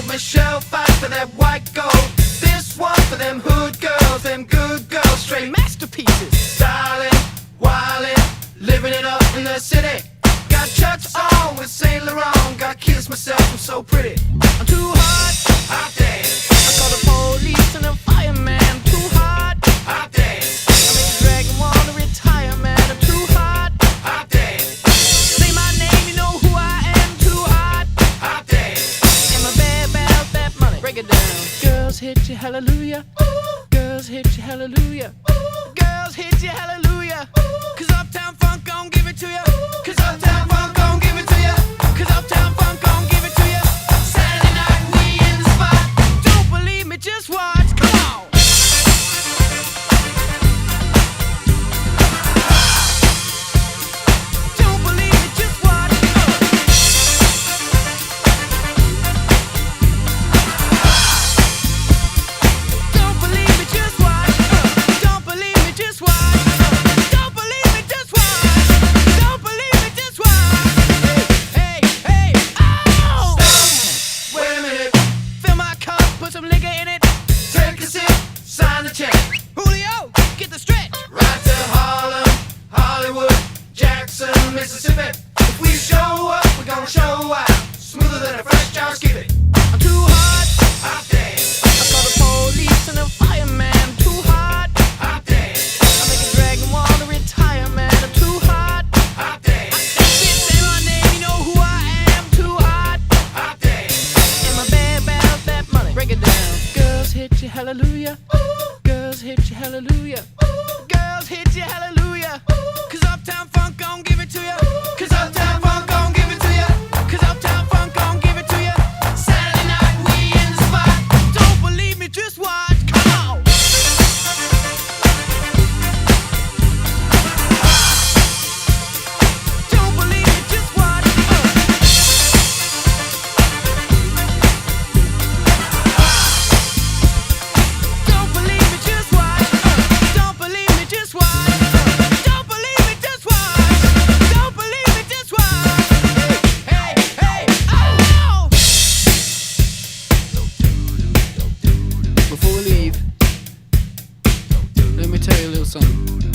Michelle fight for that white gold. This one for them hood girls, them good girls, straight masterpieces. Styling, wildin', living it up in the city. Got Chucks on with Saint Laurent. Got kiss myself, I'm so pretty. I'm too hot, hot dance. I call the police and the fireman. I'm too hot, hot dance. I make a dragon wanna retire, man. I'm too hot, hot dance. Say my name, you know who I am. Too hot, hot dance. And my bad about that money. Break it down. Girls hit you, hallelujah. Girls hit you, hallelujah. Girls hit you, hallelujah. Cause Uptown Funk gon' give it to you. Cause Uptown Funk gon' give it to you. Cause Uptown Funk gon' give it to you. Saturday night we in the spot. Don't believe me, just watch. Come on. Don't believe me, just watch. Don't believe me, just watch. Don't believe me, just watch. Don't believe me, just watch. Don't believe me, just watch. Hey, hey, oh! Stop. Wait a minute. Fill my cup, put some liquor in it. Take a sip, sign the check. Julio, get the stretch. Right to Harlem, Hollywood, Jackson, Mississippi. If we show up, we're gonna show out. Smoother than a fresh jar skillet. I'm too hot, hot dance. I call the police and the fireman. I'm too hot, hot dance. I make a dragon wanna retire, man. I'm too hot, hot dance. Say my name, you know who I am. Too hot, hot dance. And my bad about that money. Break it down. Girls hit you, hallelujah. Girls hit you, hallelujah. Girls hit you, hallelujah. Cause Uptown Funk gon' give it to you. Cause Uptown Funk gon' give it to you. Cause Uptown Funk gon' give it to you. Saturday night we in the spot. Don't believe me, just watch. Come on. Don't believe me, just watch. Don't believe me, just watch. Don't believe me, just watch. Don't believe me, just watch. Don't believe me, just watch. Hey, hey, oh! Before we leave, let me tell you a little something.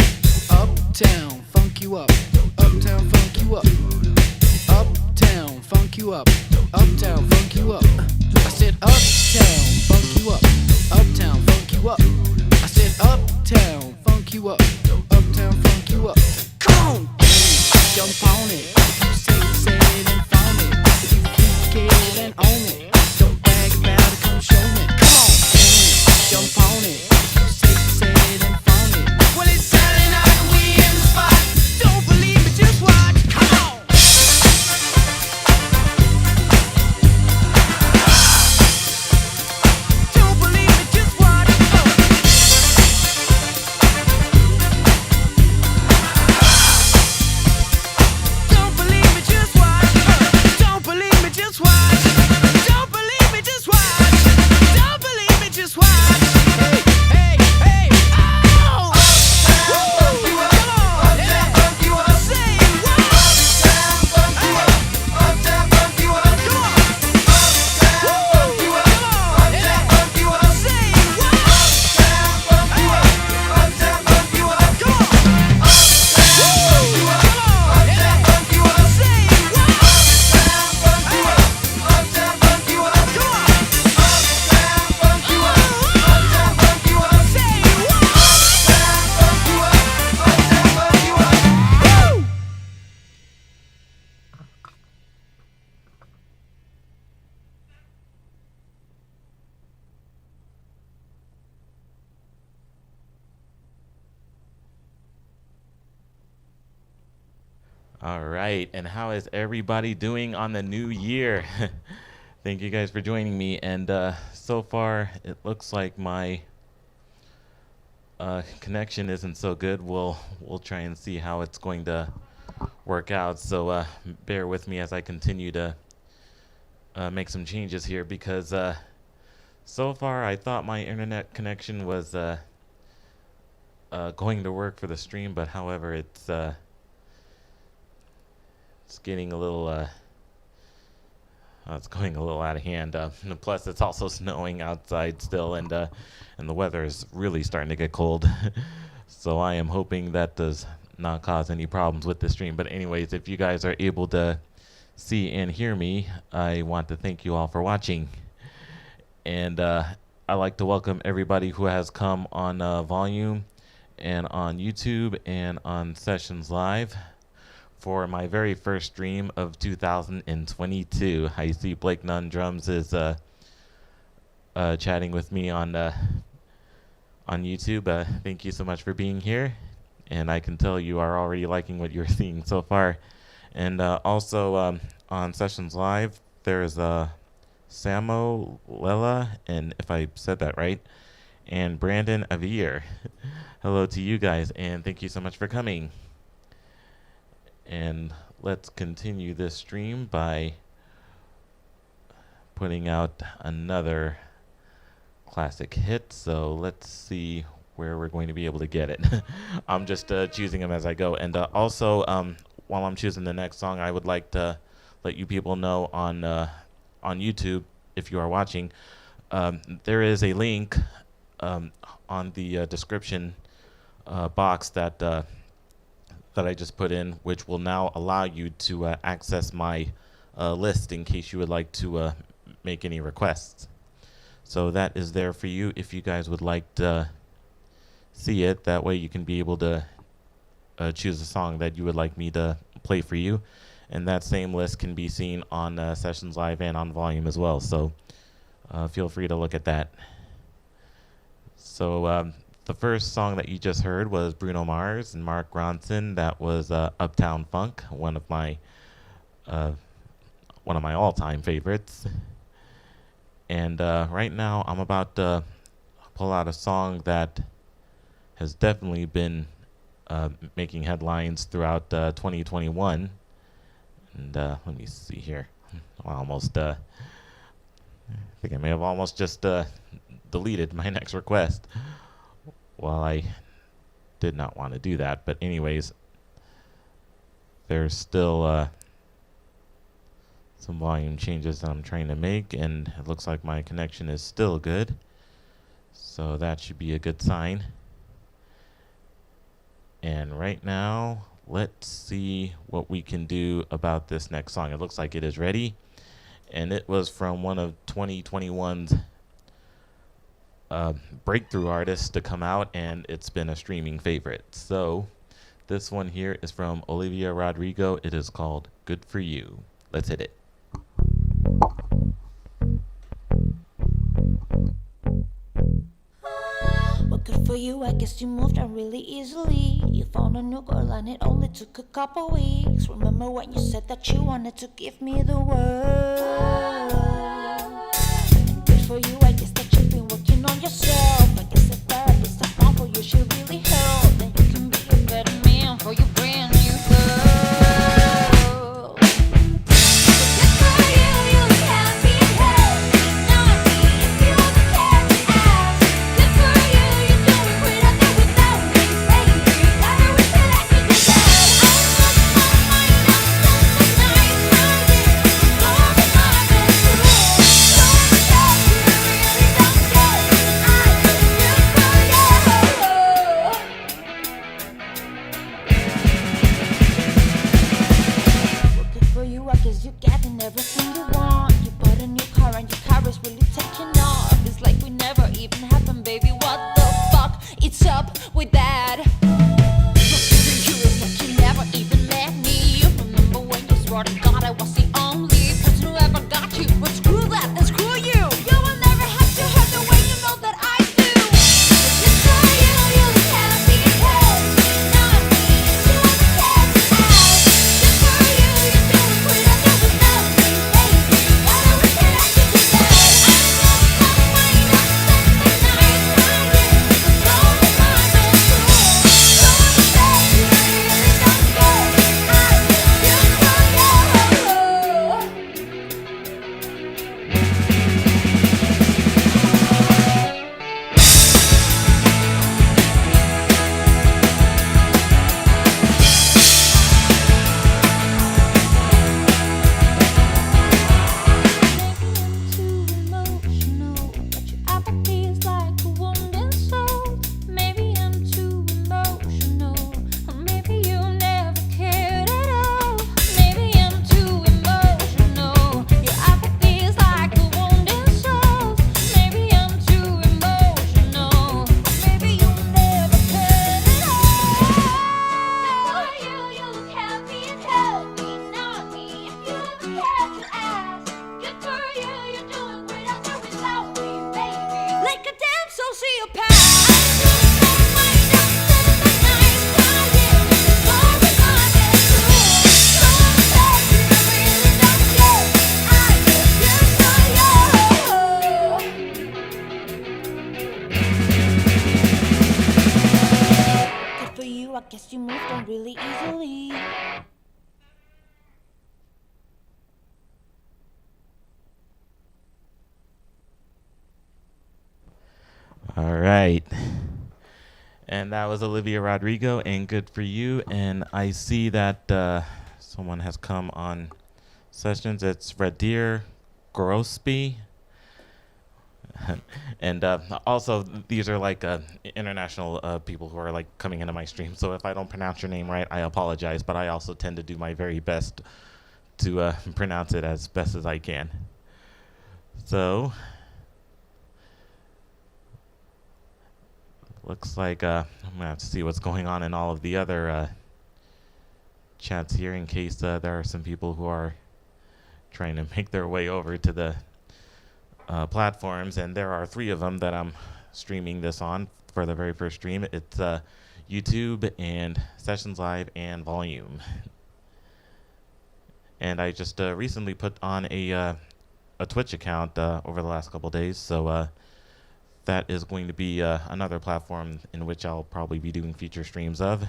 Uptown, funk you up. Uptown, funk you up. Uptown, funk you up. Uptown, funk you up. I said uptown, funk you up. Uptown, funk you up. I said uptown, funk you up. Uptown, funk you up. Come on, jump on it. If you say it and found it. If you keep it and own it. Don't brag about it, come show me. Come on, jump on it. If you say it and found it. Well, it's Saturday night, we in the spot. Don't believe me, just watch. Come on. Don't believe me, just watch. Don't believe me, just watch. Don't believe me, just watch. Don't believe me, just watch. Don't believe me, just watch. Hey, hey, hey, oh! Uptown, funk you up. Uptown, funk you up. Say what? Uptown, funk you up. Uptown, funk you up. Come on. Uptown, funk you up. Uptown, funk you up. Say what? Uptown, funk you up. Uptown, funk you up. Come on. Uptown, funk you up. Uptown, funk you up. Say what? Uptown, funk you up. Uptown, funk you up. Come on. Uptown, funk you up. Uptown, funk you up. Say what? Uptown, funk you up. Uptown, funk you up. Woo! All right, and how is everybody doing on the new year? Thank you guys for joining me. And so far, it looks like my connection isn't so good. We'll try and see how it's going to work out. So bear with me as I continue to make some changes here because so far I thought my internet connection was going to work for the stream, but however, it's getting a little it's going a little out of hand. Plus, it's also snowing outside still, and the weather is really starting to get cold. So I am hoping that does not cause any problems with the stream. But anyways, if you guys are able to see and hear me, I want to thank you all for watching. And I'd like to welcome everybody who has come on Volume and on YouTube and on Sessions Live for my very first stream of 2022. I see Blake Nunn Drums is chatting with me on YouTube. Thank you so much for being here, and I can tell you are already liking what you're seeing so far. And also on Sessions Live, there's Samo Lela, and if I said that right, and Brandon Avier. Hello to you guys, and thank you so much for coming. And let's continue this stream by putting out another classic hit. So let's see where we're going to be able to get it. I'm just choosing them as I go. And also, while I'm choosing the next song, I would like to let you people know on YouTube, if you are watching, there is a link on the description box that I just put in, which will now allow you to access my list in case you would like to make any requests. So that is there for you if you guys would like to see it. That way you can be able to choose a song that you would like me to play for you. And that same list can be seen on Sessions Live and on Volume as well. So feel free to look at that. So the first song that you just heard was Bruno Mars and Mark Ronson. That was Uptown Funk, one of my all-time favorites. And right now, I'm about to pull out a song that has definitely been making headlines throughout 2021. And let me see here. I think I may have almost just deleted my next request. Well, I did not want to do that, but anyways, there's still some volume changes that I'm trying to make, and it looks like my connection is still good, so that should be a good sign. And right now, let's see what we can do about this next song. It looks like it is ready, and it was from one of 2021's breakthrough artists to come out, and it's been a streaming favorite. So this one here is from Olivia Rodrigo. It is called Good For You. Let's hit it. Well, good for you, I guess you moved on really easily. You found a new girl and it only took a couple weeks. Remember when you said that you wanted to give me the world? And good for you, I guess that you've been working on yourself. I guess if therapist is wrong for you, should really help. Then you can be a better man for your brand new girl. right. And that was Olivia Rodrigo and Good For You. And I see that someone has come on sessions. It's Radir Grosby. And also, these are like international people who are like coming into my stream. So if I don't pronounce your name right, I apologize. But I also tend to do my very best to pronounce it as best as I can. So looks like I'm gonna have to see what's going on in all of the other chats here, in case there are some people who are trying to make their way over to the platforms, and there are 3 of them that I'm streaming this on for the very first stream. It's YouTube and Sessions Live and Volume. And I just recently put on a Twitch account over the last couple days, so that is going to be another platform in which I'll probably be doing feature streams of.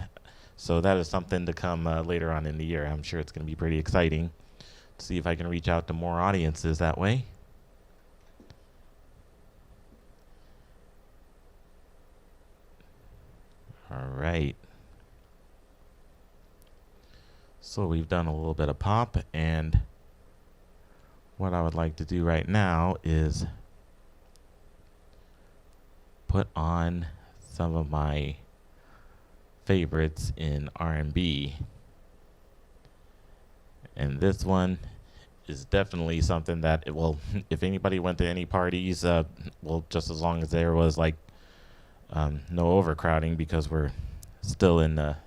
So that is something to come later on in the year. I'm sure it's going to be pretty exciting to see if I can reach out to more audiences that way. All right. So we've done a little bit of pop, and what I would like to do right now is put on some of my favorites in R&B. And this one is definitely something that it will, if anybody went to any parties, well, just as long as there was like no overcrowding, because we're still in an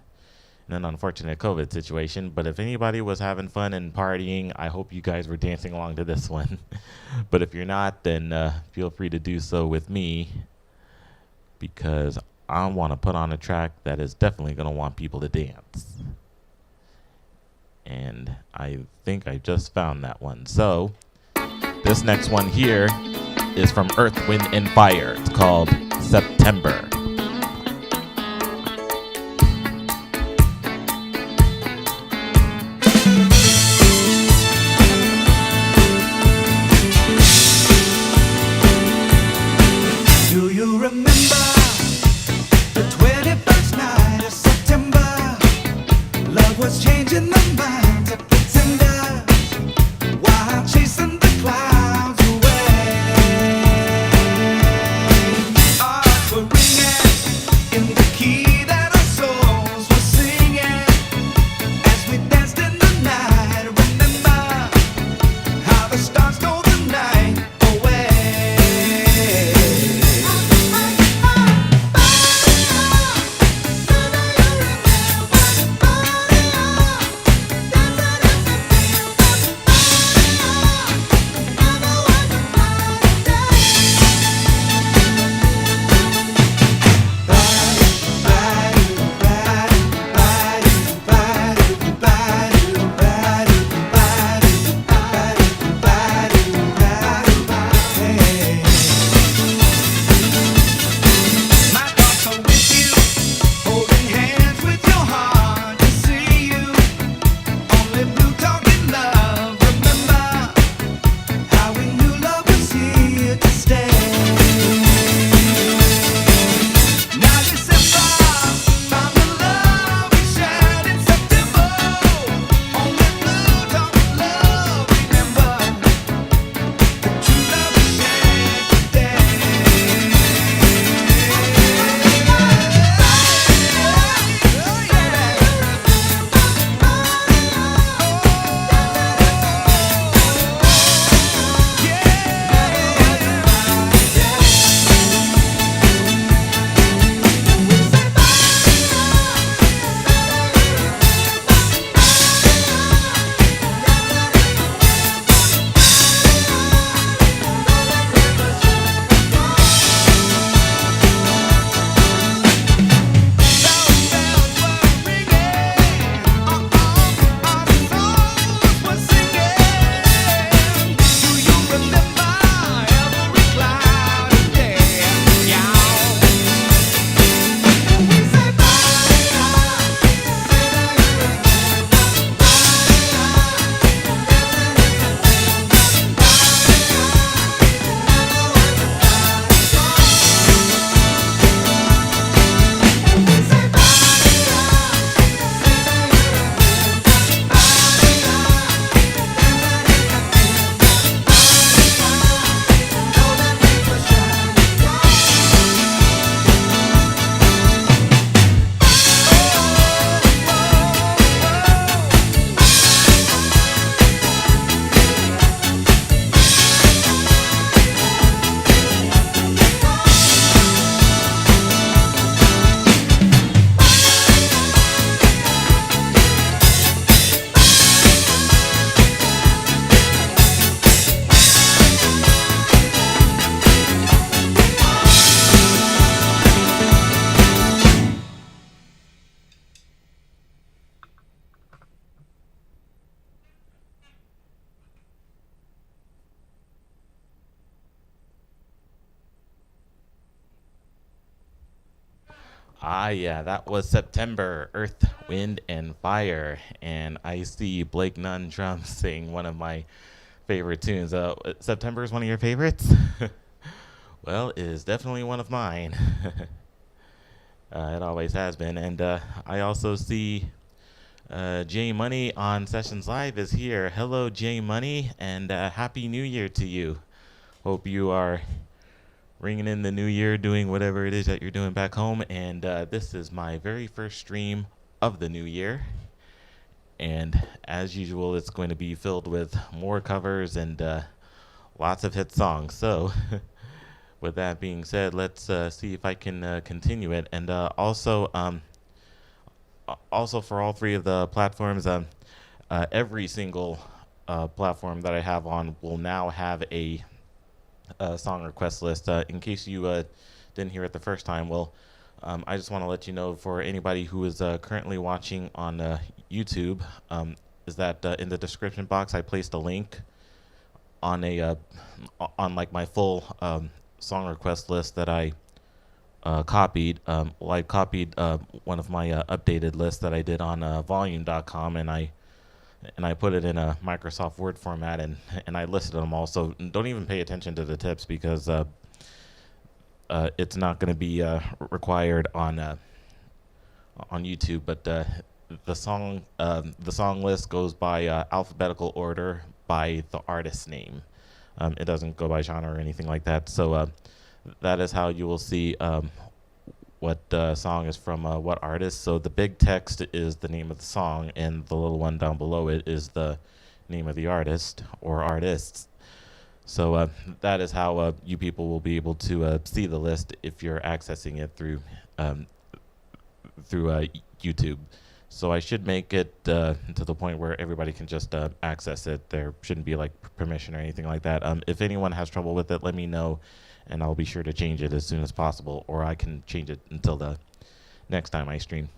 unfortunate COVID situation. But if anybody was having fun and partying, I hope you guys were dancing along to this one. But if you're not, then feel free to do so with me, because I want to put on a track that is definitely going to want people to dance. And I think I just found that one. So this next one here is from Earth, Wind, and Fire. It's called September. Do you remember the 21st night of September? Love was changing the minds of pretender, while chasing the clouds away. Hearts were ringing. Ah, yeah, that was September, Earth, Wind, and Fire. And I see Blake Nunn drums sing one of my favorite tunes. September is one of your favorites? Well, it is definitely one of mine. It always has been. And I also see J Money on Sessions Live is here. Hello, J Money, and Happy New Year to you. Hope you are ringing in the new year, doing whatever it is that you're doing back home. And this is my very first stream of the new year. And as usual, it's going to be filled with more covers and lots of hit songs. So, with that being said, let's see if I can continue it. And also for all three of the platforms, every single platform that I have on will now have a song request list. In case you didn't hear it the first time, well, I just want to let you know for anybody who is currently watching on YouTube, is that in the description box I placed a link on on like my full song request list that I copied. Well, I copied one of my updated lists that I did on volume.com, and I put it in a Microsoft Word format, and I listed them all. So don't even pay attention to the tips, because it's not going to be required on YouTube. But the song list goes by alphabetical order by the artist's name. It doesn't go by genre or anything like that. So that is how you will see what song is from what artist. So the big text is the name of the song, and the little one down below it is the name of the artist or artists. So that is how you people will be able to see the list if you're accessing it through YouTube. So I should make it to the point where everybody can just access it. There shouldn't be like permission or anything like that. If anyone has trouble with it, let me know, and I'll be sure to change it as soon as possible, or I can change it until the next time I stream.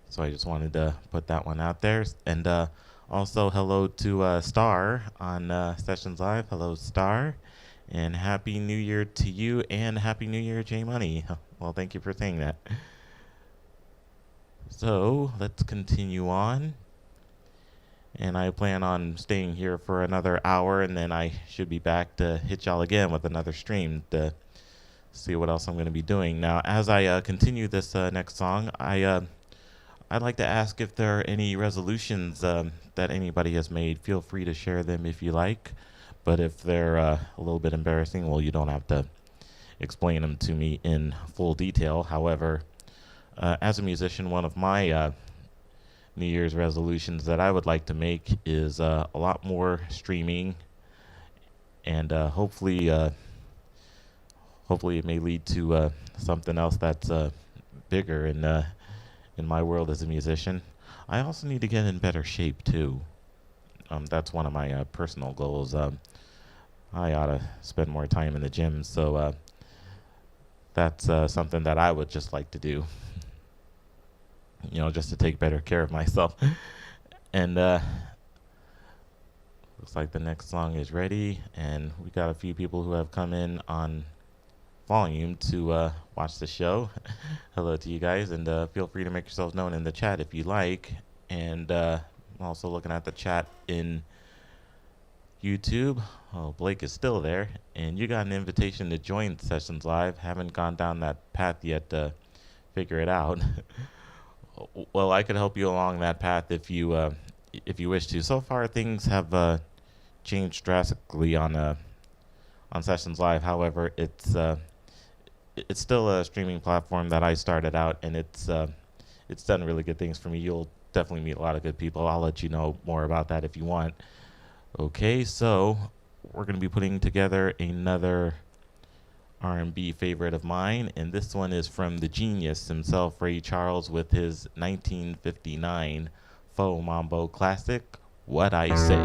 So I just wanted to put that one out there. And also hello to Star on Sessions Live. Hello, Star. And Happy New Year to you, and Happy New Year, J Money. Well, thank you for saying that. So let's continue on. And I plan on staying here for another hour, and then I should be back to hit y'all again with another stream to see what else I'm going to be doing. Now, as I continue this next song, I'd like to ask if there are any resolutions that anybody has made. Feel free to share them if you like. But if they're a little bit embarrassing, well, you don't have to explain them to me in full detail. However, as a musician, one of my New Year's resolutions that I would like to make is a lot more streaming, and hopefully it may lead to something else that's bigger in my world as a musician. I also need to get in better shape too. That's one of my personal goals. I ought to spend more time in the gym, so that's something that I would just like to do. Just to take better care of myself. And looks like the next song is ready, and we got a few people who have come in on volume to watch the show. Hello to you guys, and feel free to make yourselves known in the chat if you like. And I'm also looking at the chat in YouTube. Oh, Blake is still there, and you got an invitation to join Sessions Live. Haven't gone down that path yet to figure it out. Well, I could help you along that path if you wish to. So far, things have changed drastically on Sessions Live. However, it's still a streaming platform that I started out, and it's done really good things for me. You'll definitely meet a lot of good people. I'll let you know more about that if you want. Okay, so we're going to be putting together another R&B favorite of mine, and this one is from the genius himself, Ray Charles, with his 1959 faux mambo classic, What I Say.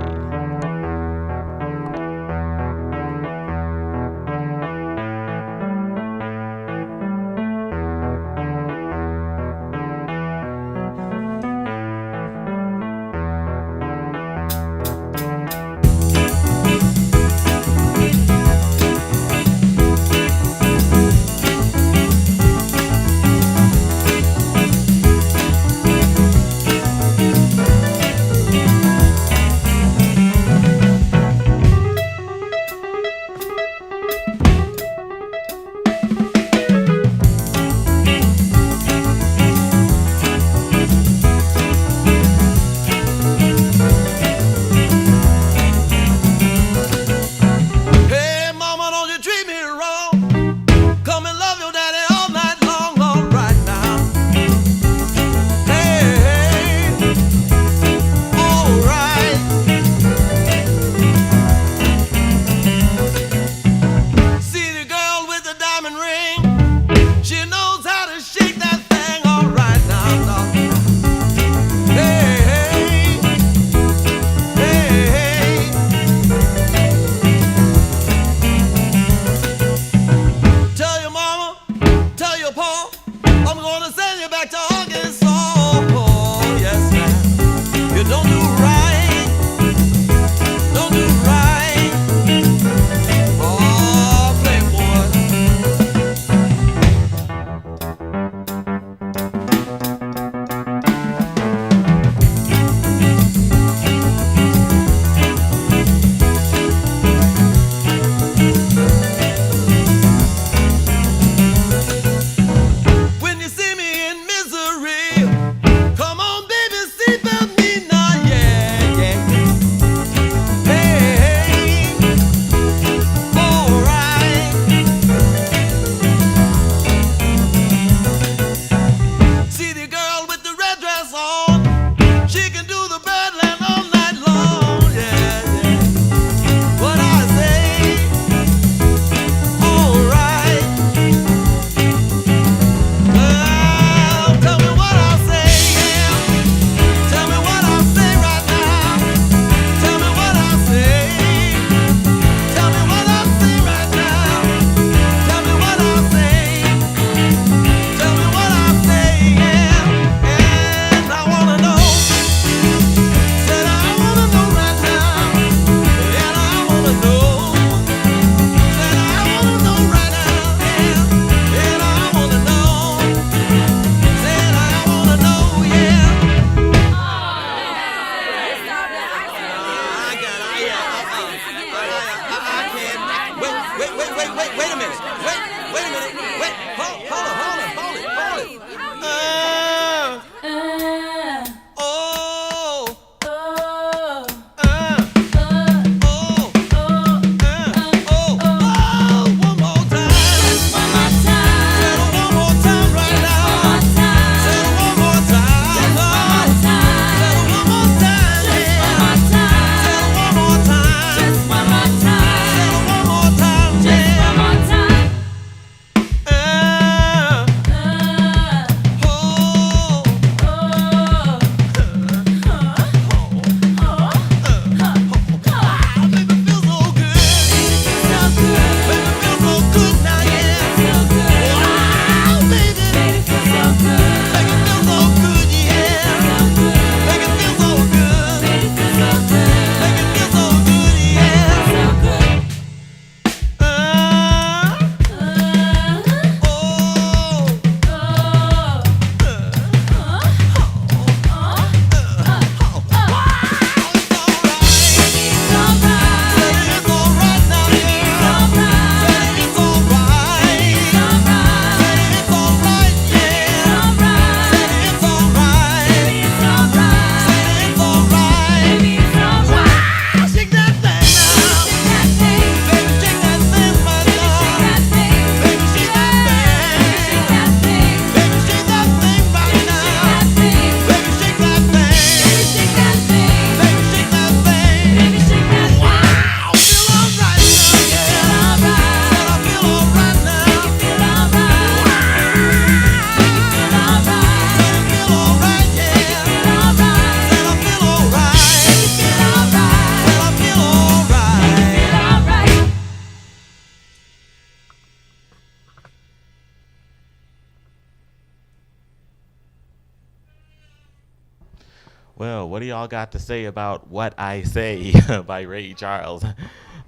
Well, what do y'all got to say about What I Say by Ray Charles?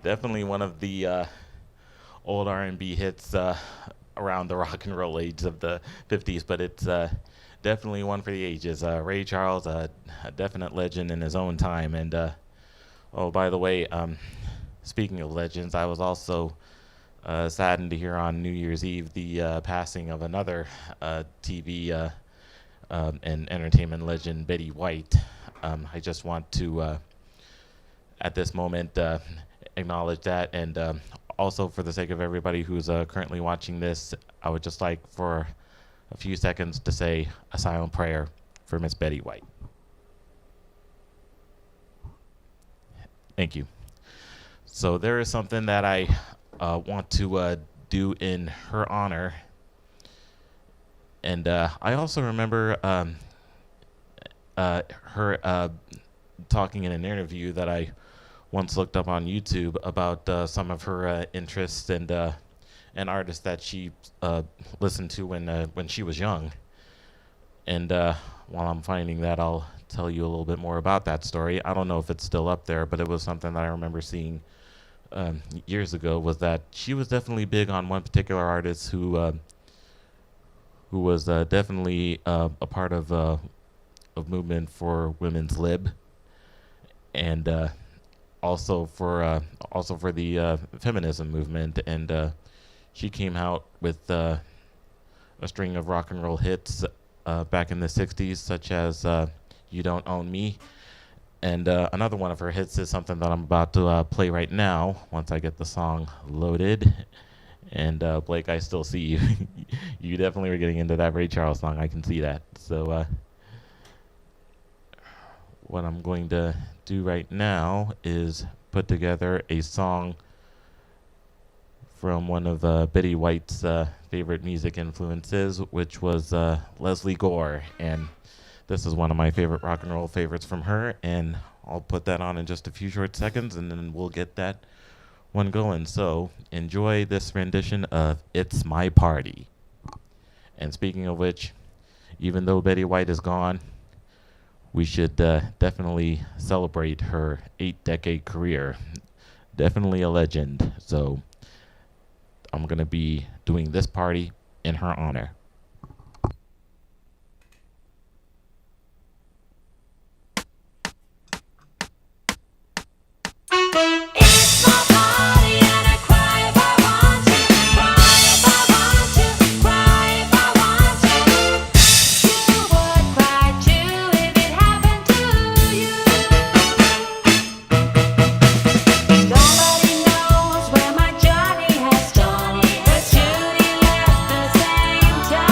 Definitely one of the old R&B hits around the rock and roll age of the 50s, but it's definitely one for the ages. Ray Charles, a definite legend in his own time. And, oh, by the way, speaking of legends, I was also saddened to hear on New Year's Eve the passing of another TV and entertainment legend, Betty White. I just want to, at this moment, acknowledge that. And also, for the sake of everybody who's currently watching this, I would just like for a few seconds to say a silent prayer for Miss Betty White. Thank you. So there is something that I want to do in her honor. And I also remember her talking in an interview that I once looked up on YouTube about some of her interests and artists that she listened to when she was young. And while I'm finding that, I'll tell you a little bit more about that story. I don't know if it's still up there, but it was something that I remember seeing years ago. Was that she was definitely big on one particular artist who was definitely a part of movement for women's lib, and also for the feminism movement. And she came out with a string of rock and roll hits back in the 60s, such as You Don't Own Me. And another one of her hits is something that I'm about to play right now once I get the song loaded. And Blake, I still see you. You definitely were getting into that Ray Charles song. I can see that. So what I'm going to do right now is put together a song from one of Betty White's favorite music influences, which was Leslie Gore. And this is one of my favorite rock and roll favorites from her. And I'll put that on in just a few short seconds, and then we'll get that one going. So enjoy this rendition of It's My Party. And speaking of which, even though Betty White is gone, we should definitely celebrate her 8-decade career. Definitely a legend. So I'm going to be doing this party in her honor. It's my party and I cry if I want to, cry if I want to, cry if I want to. You would cry too if it happened to you. Nobody knows where my Johnny has gone, but Judy left the same time.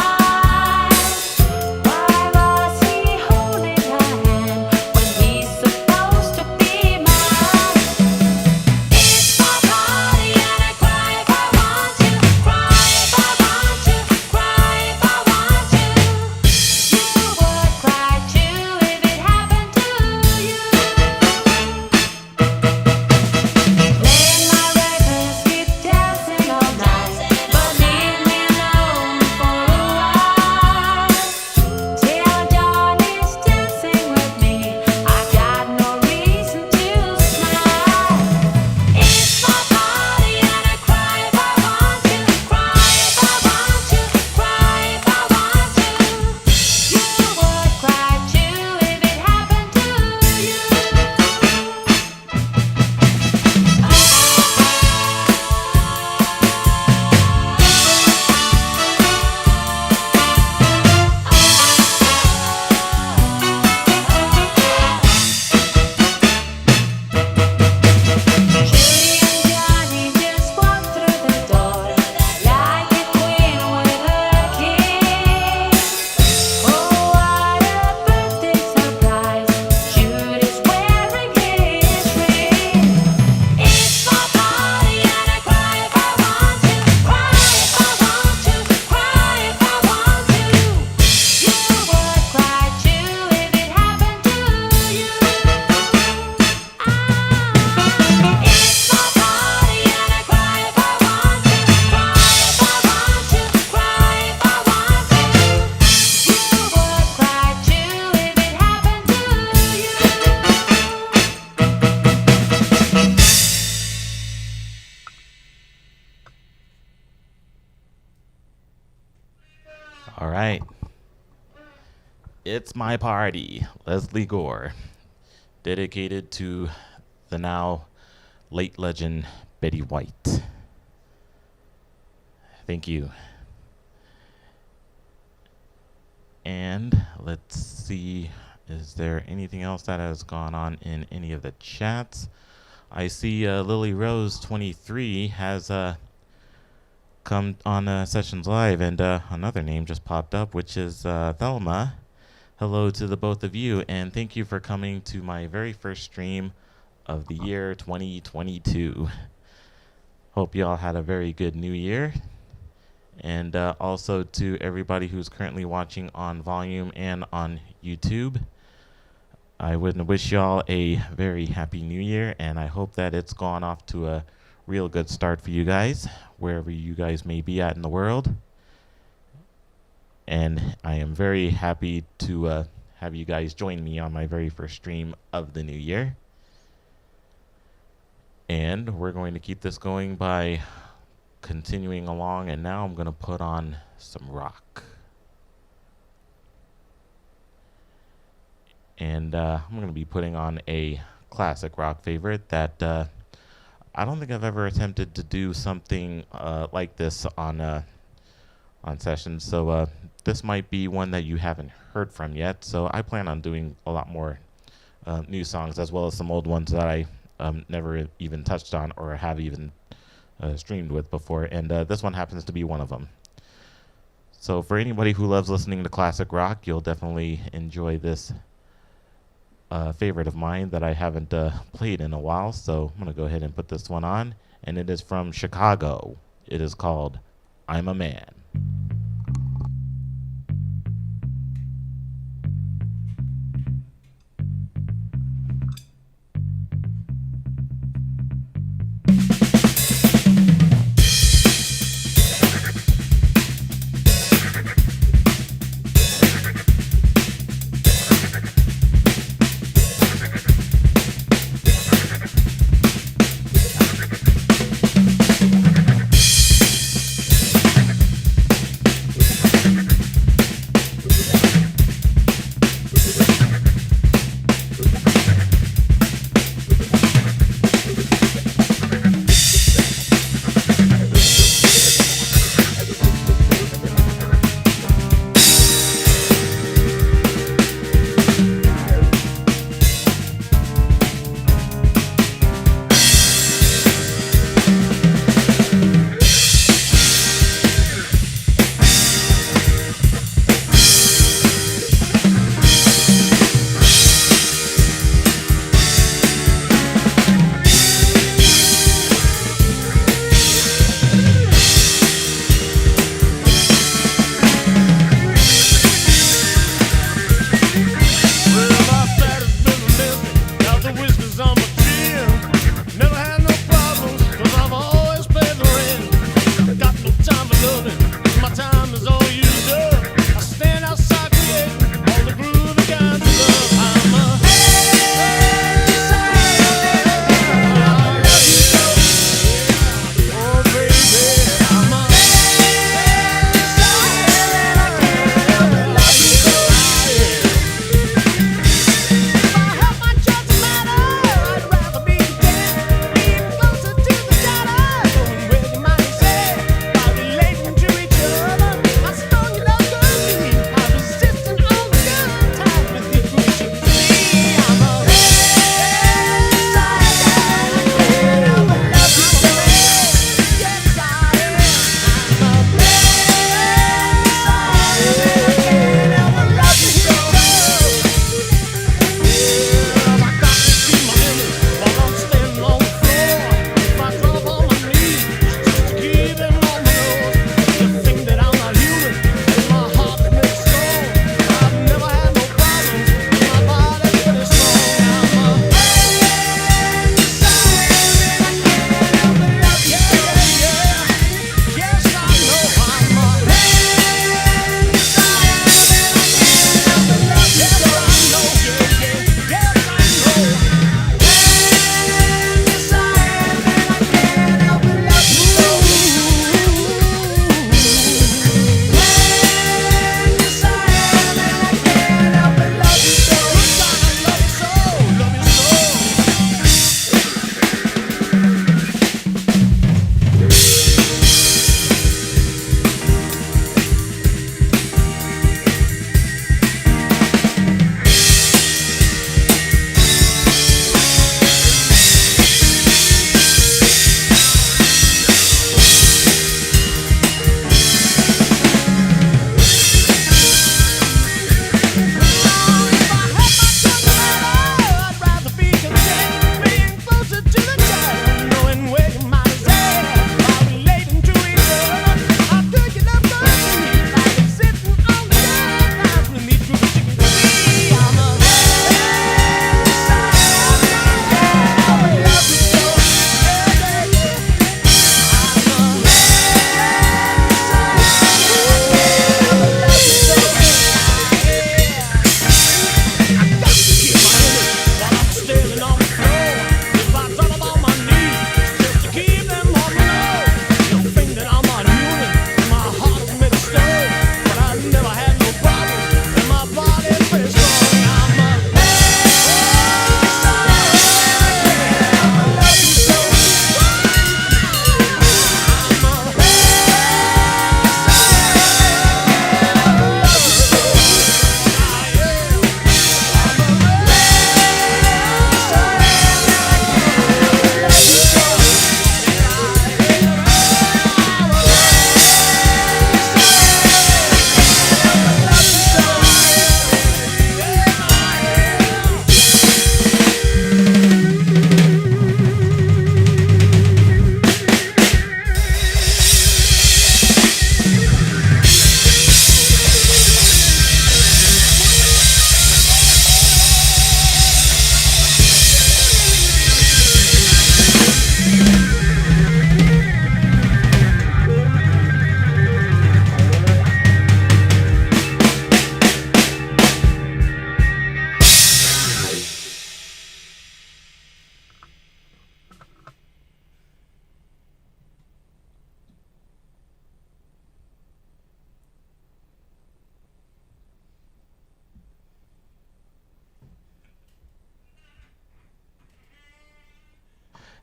right. It's My Party, Leslie Gore, dedicated to the now late legend Betty White. Thank you. And let's see, is there anything else that has gone on in any of the chats? I see Lily Rose 23 has come on Sessions Live, and another name just popped up, which is Thelma. Hello to the both of you, and thank you for coming to my very first stream of the year 2022. Hope you all had a very good new year. And also to everybody who's currently watching on Volume and on YouTube, I would wish y'all a very happy new year, and I hope that it's gone off to a real good start for you guys, wherever you guys may be at in the world. And I am very happy to have you guys join me on my very first stream of the new year. And we're going to keep this going by continuing along, and now I'm going to put on some rock. And I'm going to be putting on a classic rock favorite that I don't think I've ever attempted to do something like this on Sessions. So this might be one that you haven't heard from yet. So I plan on doing a lot more new songs, as well as some old ones that I never even touched on or have even streamed with before, and this one happens to be one of them. So for anybody who loves listening to classic rock, you'll definitely enjoy this favorite of mine that I haven't played in a while. So I'm going to go ahead and put this one on, and it is from Chicago. It is called I'm a Man.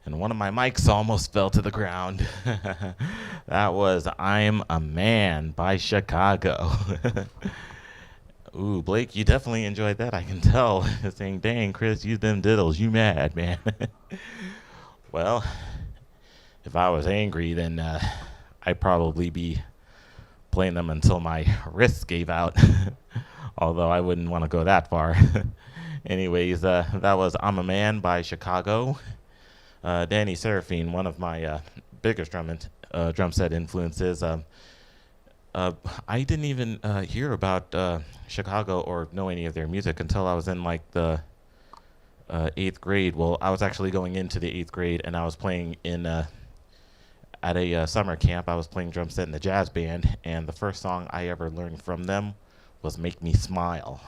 and one of my mics almost fell to the ground. That was I'm a Man by Chicago. Ooh, Blake, you definitely enjoyed that, I can tell. Saying, dang, Chris, you them diddles, you mad, man. Well, if I was angry, then I'd probably be playing them until my wrists gave out. Although I wouldn't want to go that far. Anyways, that was I'm a Man by Chicago. Danny Seraphine, one of my biggest drum set influences. I didn't even hear about Chicago or know any of their music until I was in like the 8th grade. Well, I was actually going into the 8th grade, and I was playing in at a summer camp. I was playing drum set in the jazz band, and the first song I ever learned from them was "Make Me Smile."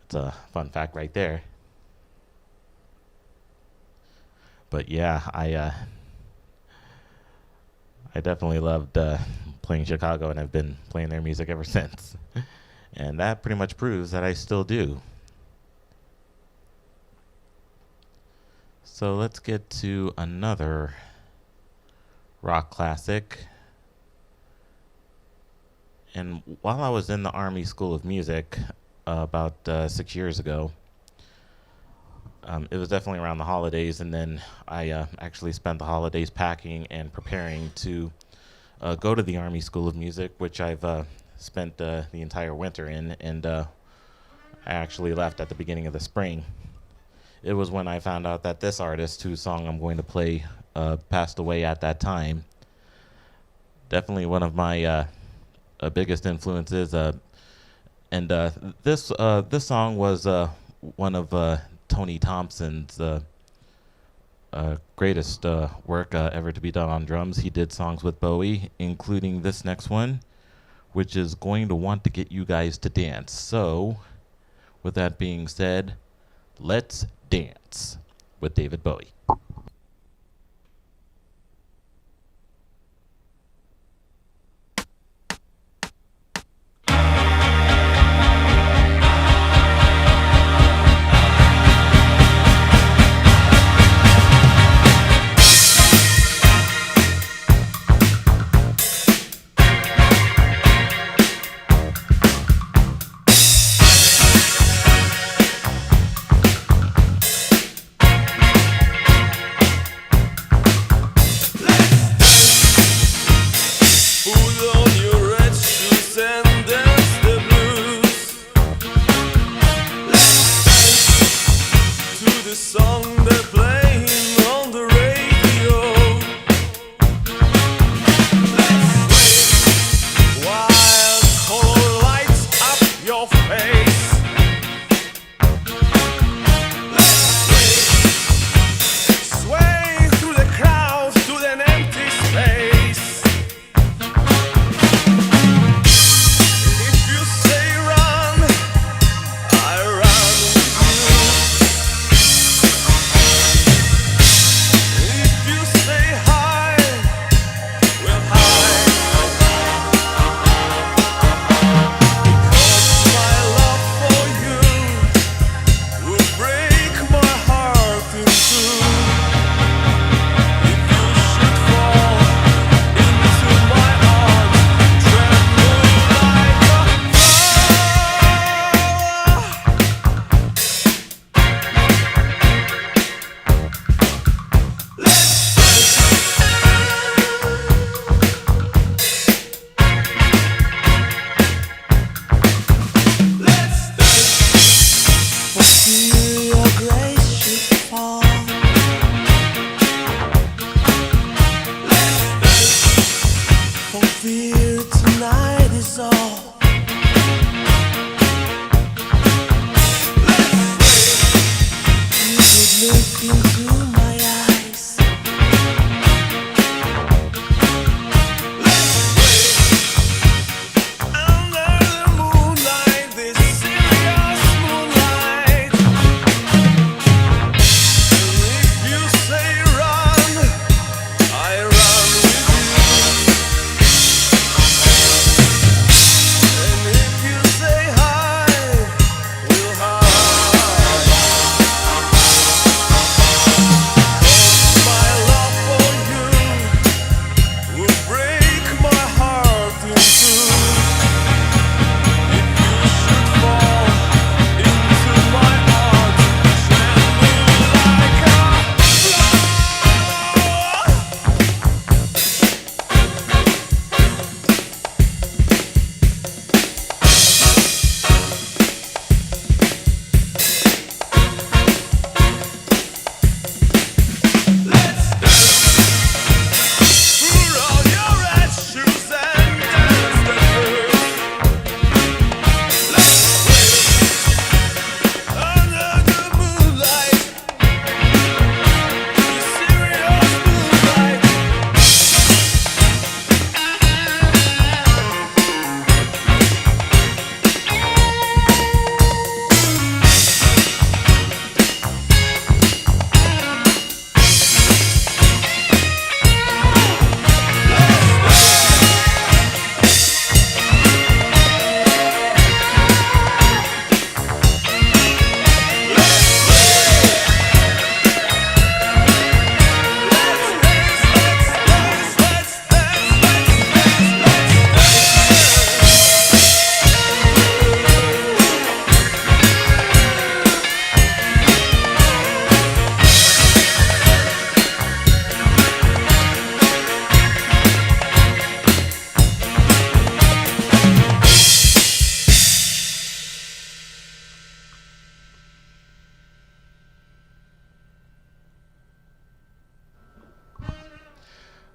It's a fun fact right there. But yeah, I definitely loved playing Chicago, and I've been playing their music ever since. And that pretty much proves that I still do. So let's get to another rock classic. And while I was in the Army School of Music about 6 years ago, it was definitely around the holidays, and then I actually spent the holidays packing and preparing to go to the Army School of Music, which I've spent the entire winter in, and I actually left at the beginning of the spring. It was when I found out that this artist, whose song I'm going to play, passed away at that time. Definitely one of my biggest influences, and this song was one of Tony Thompson's greatest work ever to be done on drums. He did songs with Bowie, including this next one, which is going to want to get you guys to dance. So, with that being said, let's dance with David Bowie.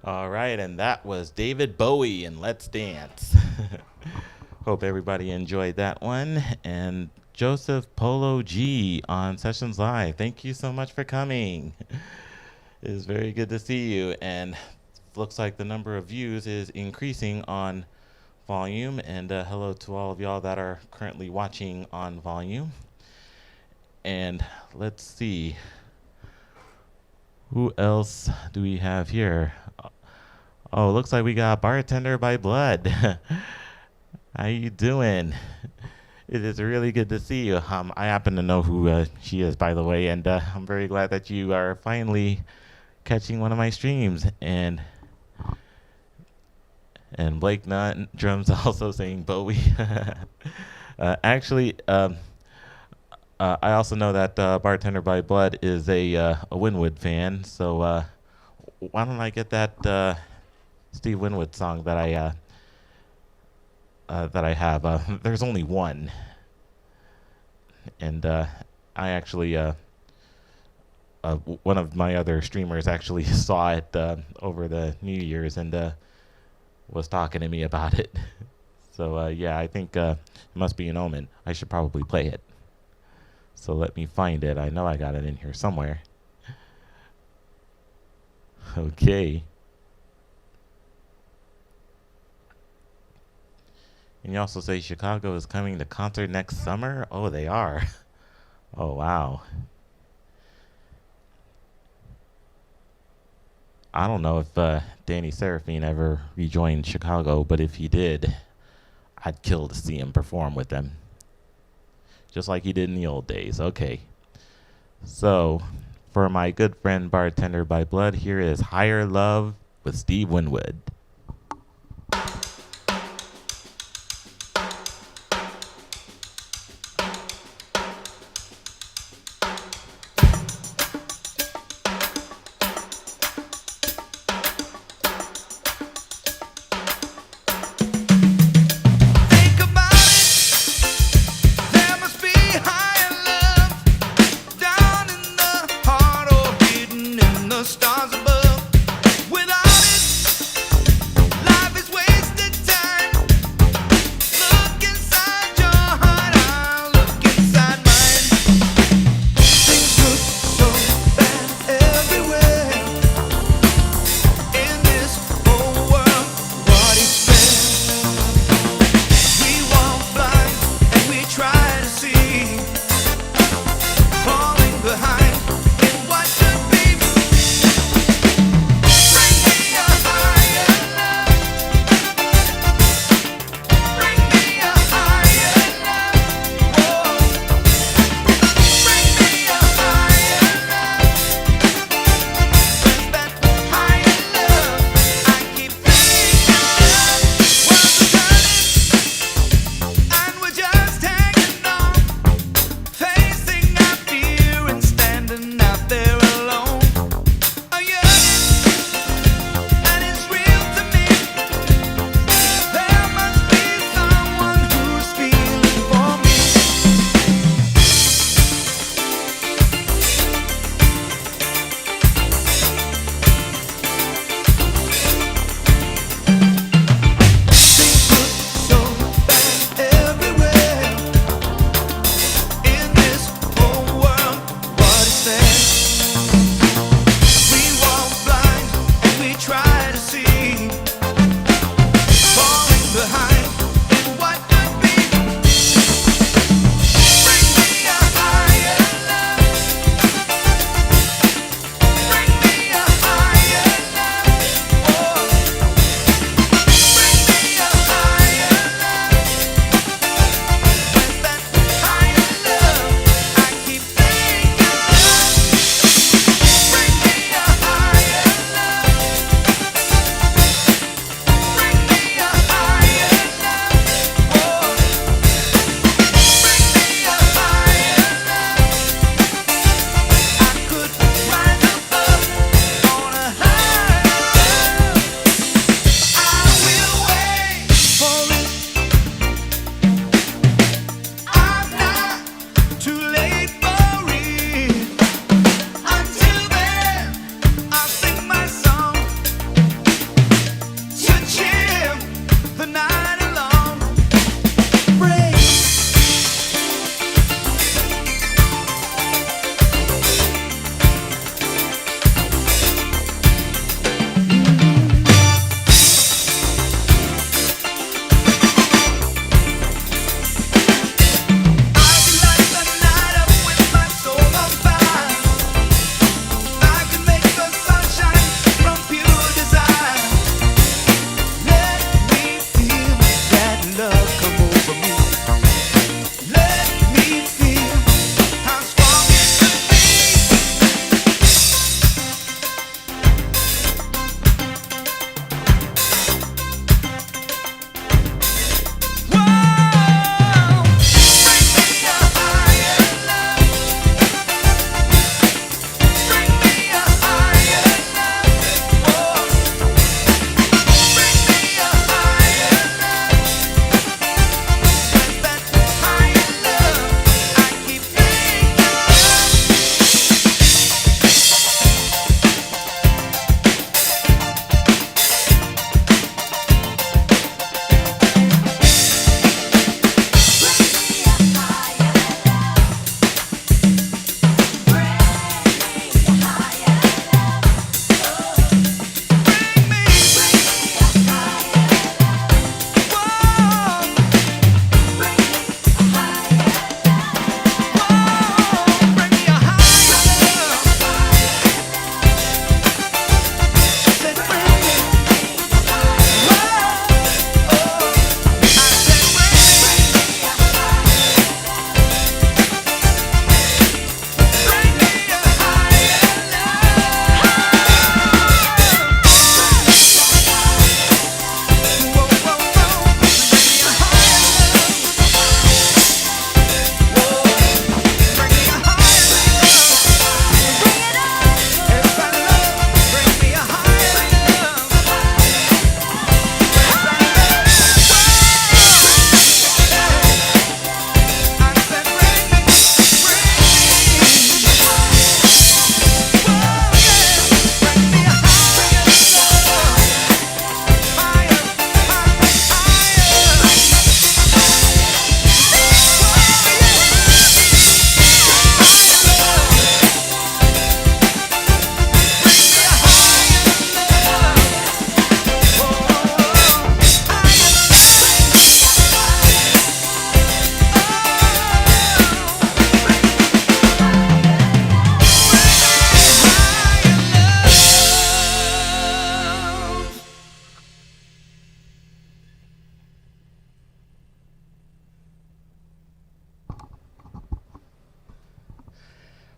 All right, and that was David Bowie and Let's Dance. Hope everybody enjoyed that one. And Joseph Polo G on Sessions Live, thank you so much for coming. It is very good to see you. And looks like the number of views is increasing on Volume. And hello to all of y'all that are currently watching on Volume. And let's see. Who else do we have here? Oh, looks like we got Bartender by Blood. How you doing? It is really good to see you. I happen to know who she is, by the way, and I'm very glad that you are finally catching one of my streams. And Blake Nutt drums also saying Bowie. Actually, I also know that Bartender by Blood is a Winwood fan, so why don't I get that Steve Winwood song that I have? There's only one, and I actually one of my other streamers actually saw it over the New Year's and was talking to me about it. So yeah, I think it must be an omen. I should probably play it. So let me find it. I know I got it in here somewhere. Okay. And you also say Chicago is coming to concert next summer? Oh, they are. Oh, wow. I don't know if Danny Seraphine ever rejoined Chicago, but if he did, I'd kill to see him perform with them. Just like he did in the old days. Okay. So, for my good friend Bartender by Blood, here is Higher Love with Steve Winwood. Think about it. There must be higher love down in the heart or hidden in the stars above. Without it,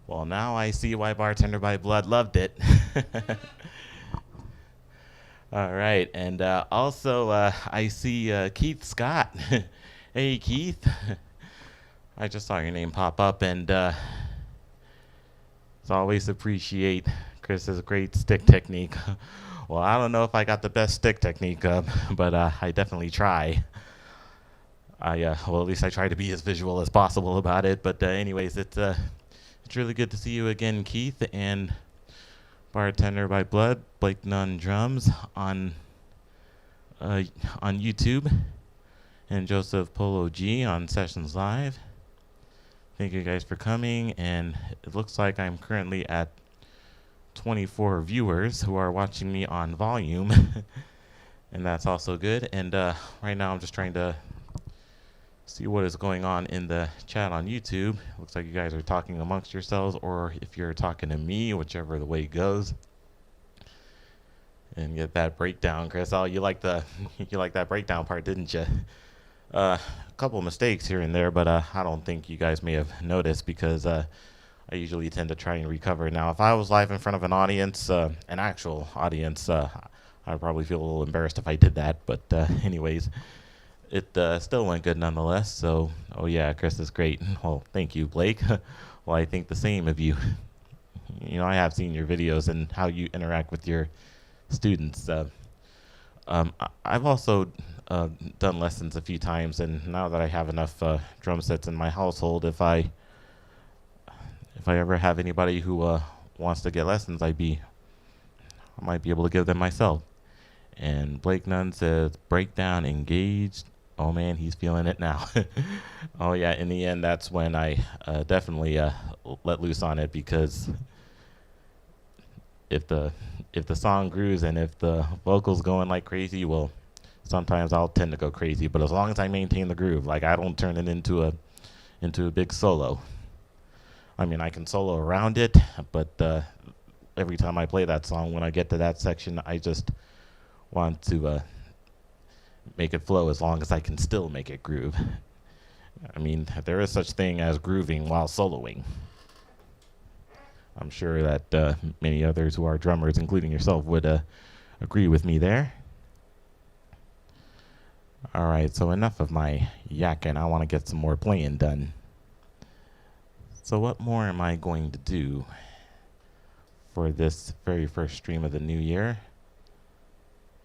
Well, now I see why Bartender by Blood loved it. All right, and also I see Keith Scott. Hey, Keith. I just saw your name pop up, and as always, appreciate Chris's great stick technique. Well, I don't know if I got the best stick technique, but I definitely try. Well, at least I try to be as visual as possible about it. But anyways, it's really good to see you again, Keith, and Bartender by Blood, Blake Nunn drums on YouTube, and Joseph Polo G on Sessions Live. Thank you guys for coming, and it looks like I'm currently at 24 viewers who are watching me on volume, and that's also good. And right now I'm just trying to see what is going on in the chat on YouTube. Looks like you guys are talking amongst yourselves, or if you're talking to me, whichever the way goes. And get that breakdown, Chris. Oh, you like the you like that breakdown part, didn't you? A couple mistakes here and there, but I don't think you guys may have noticed, because I usually tend to try and recover. Now, if I was live in front of an audience, an actual audience, I'd probably feel a little embarrassed if I did that. But anyways, it still went good nonetheless. So, oh yeah, Chris is great. Well, thank you, Blake. Well, I think the same of you. You know, I have seen your videos and how you interact with your students. I've also done lessons a few times, and now that I have enough drum sets in my household, if I ever have anybody who wants to get lessons, I might be able to give them myself. And Blake Nunn says, breakdown engaged. Oh man, he's feeling it now. Oh yeah, in the end, that's when I definitely let loose on it, because if the song grooves and if the vocals going like crazy, well, sometimes I'll tend to go crazy. But as long as I maintain the groove, like, I don't turn it into a big solo. I mean, I can solo around it, but every time I play that song, when I get to that section, I just want to make it flow, as long as I can still make it groove. I mean, there is such thing as grooving while soloing. I'm sure that many others who are drummers, including yourself, would agree with me there. All right, so enough of my yakking. I want to get some more playing done. So what more am I going to do for this very first stream of the new year?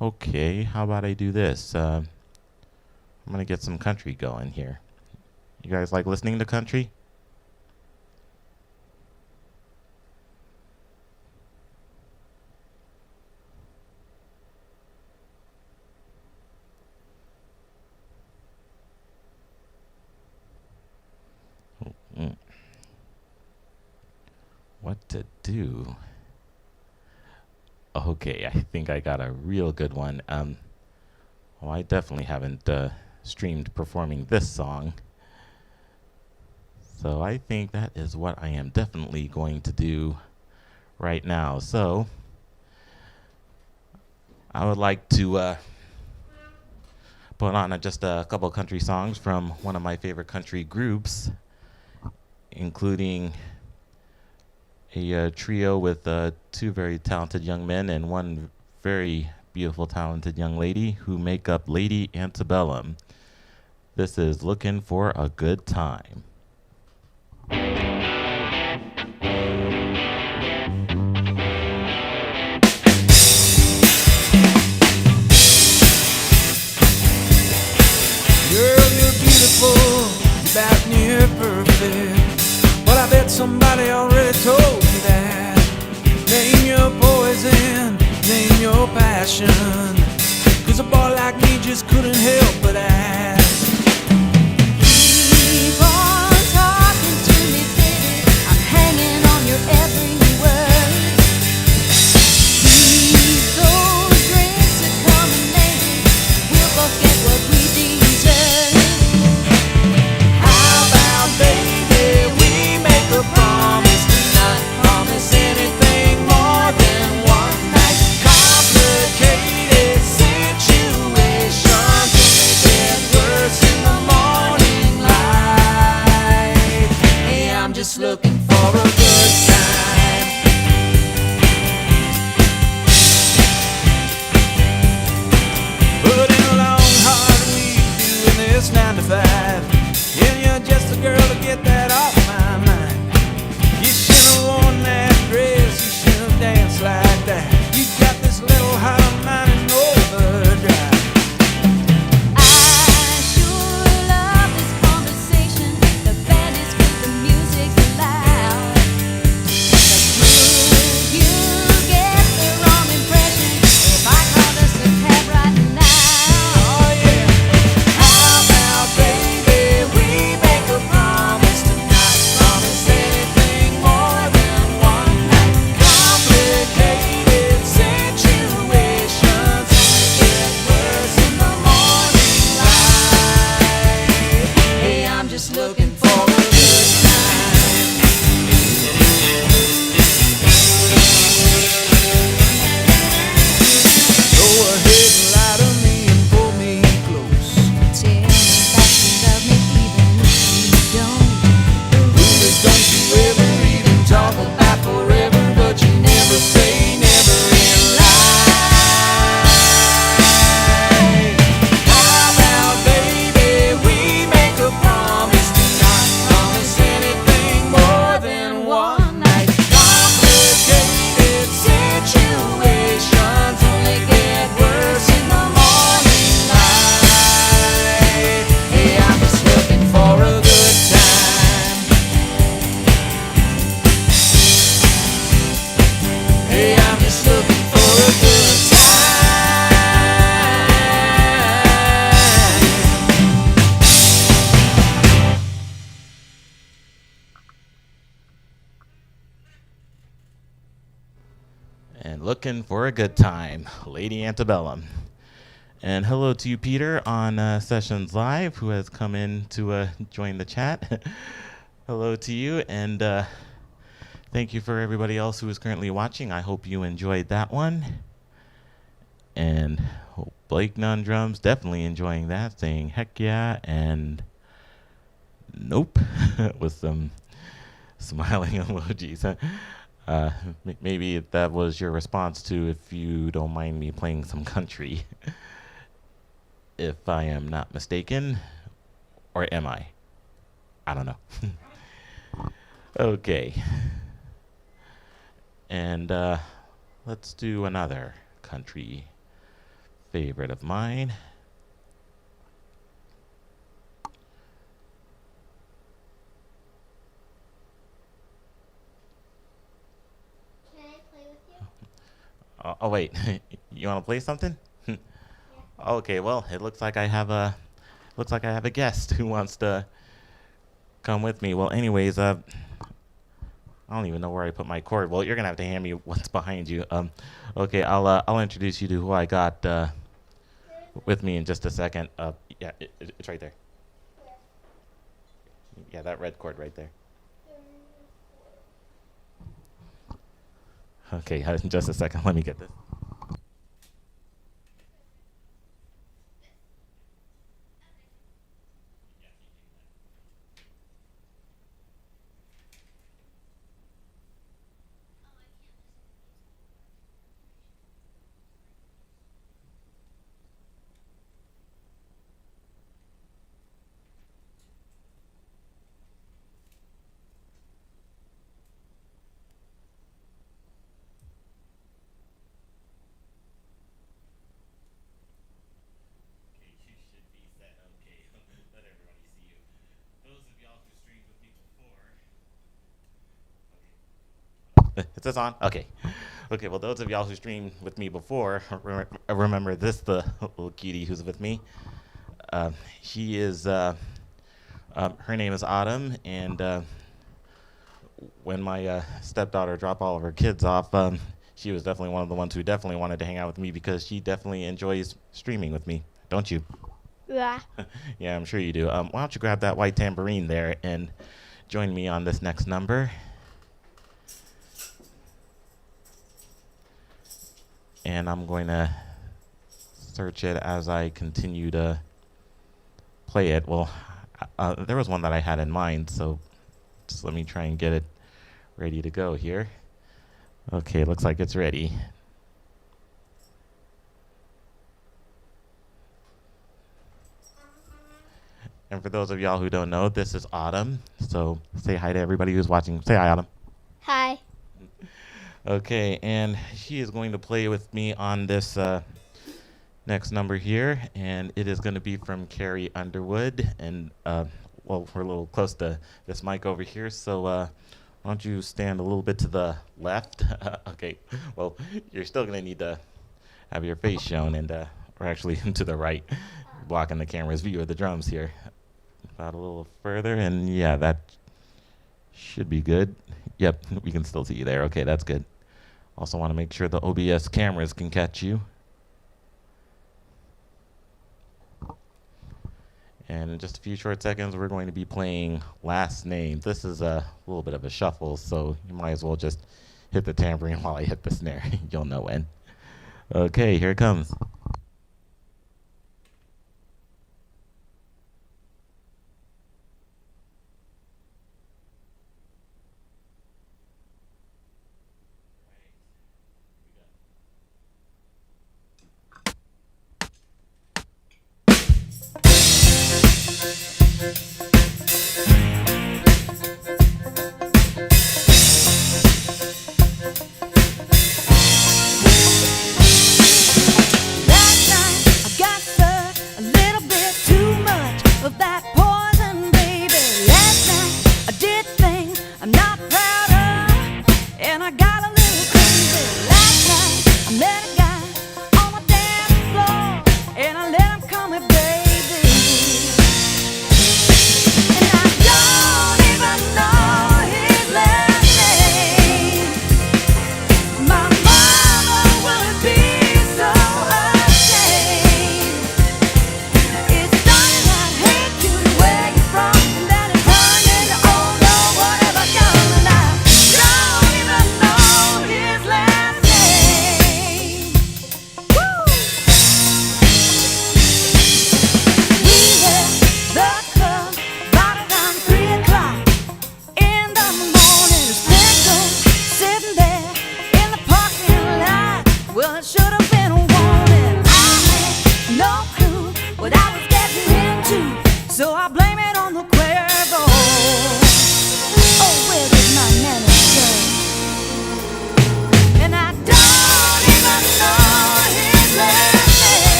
Okay, how about I do this? I'm going to get some country going here. You guys like listening to country? What to do? Okay, I think I got a real good one. Well, I definitely haven't streamed performing this song, so I think that is what I am definitely going to do right now. So I would like to put on just a couple country songs from one of my favorite country groups, including a trio with two very talented young men and one very beautiful, talented young lady who make up Lady Antebellum. This is Looking for a Good Time. Girl, you're beautiful, you're about near perfect, but I bet somebody already told you that. Name your poison, name your passion, 'cause a boy like me just couldn't help but ask. Keep on talking to me, baby. I'm hanging on your every word. Leave those drinks are coming, maybe we'll both get what we deserve. How about, baby, we make a promise tonight? Promise anything more than one night. Complicated situation to make it work. looking for a good time, Lady Antebellum. And hello to you, Peter, on Sessions Live, who has come in to join the chat. Hello to you, and thank you for everybody else who is currently watching. I hope you enjoyed that one. And Blake Nunn Drums, definitely enjoying that, saying heck yeah, and nope, with some smiling emojis. Maybe that was your response to if you don't mind me playing some country. If I am not mistaken, or am I? I don't know. Okay. And let's do another country favorite of mine. Can I play with you? Oh wait, you want to play something? Okay, well, it looks like I have a guest who wants to come with me. Well, anyways, I don't even know where I put my cord. Well, you're gonna have to hand me what's behind you. Okay, I'll introduce you to who I got with me in just a second. Yeah, it's right there. Yeah, that red cord right there. Okay, in just a second. Let me get this. Is this on? Okay. Okay, well, those of y'all who streamed with me before remember this, the little cutie who's with me. She is, her name is Autumn, and when my stepdaughter dropped all of her kids off, she was definitely one of the ones who definitely wanted to hang out with me because she definitely enjoys streaming with me, don't you? Yeah. Yeah, I'm sure you do. Why don't you grab that white tambourine there and join me on this next number. And I'm going to search it as I continue to play it. Well, there was one that I had in mind, so just let me try and get it ready to go here. Okay, looks like it's ready. And for those of y'all who don't know, this is Autumn. So say hi to everybody who's watching. Say hi, Autumn. Hi. Okay, and she is going to play with me on this next number here, and it is going to be from Carrie Underwood. And well, we're a little close to this mic over here, so why don't you stand a little bit to the left? Okay, well, you're still going to need to have your face shown, and or actually to the right, blocking the camera's view of the drums here. About a little further, and yeah, that should be good. Yep, we can still see you there. Okay, that's good. Also want to make sure the OBS cameras can catch you. And in just a few short seconds, we're going to be playing Last Name. This is a little bit of a shuffle, so you might as well just hit the tambourine while I hit the snare. You'll know when. Okay, here it comes. Last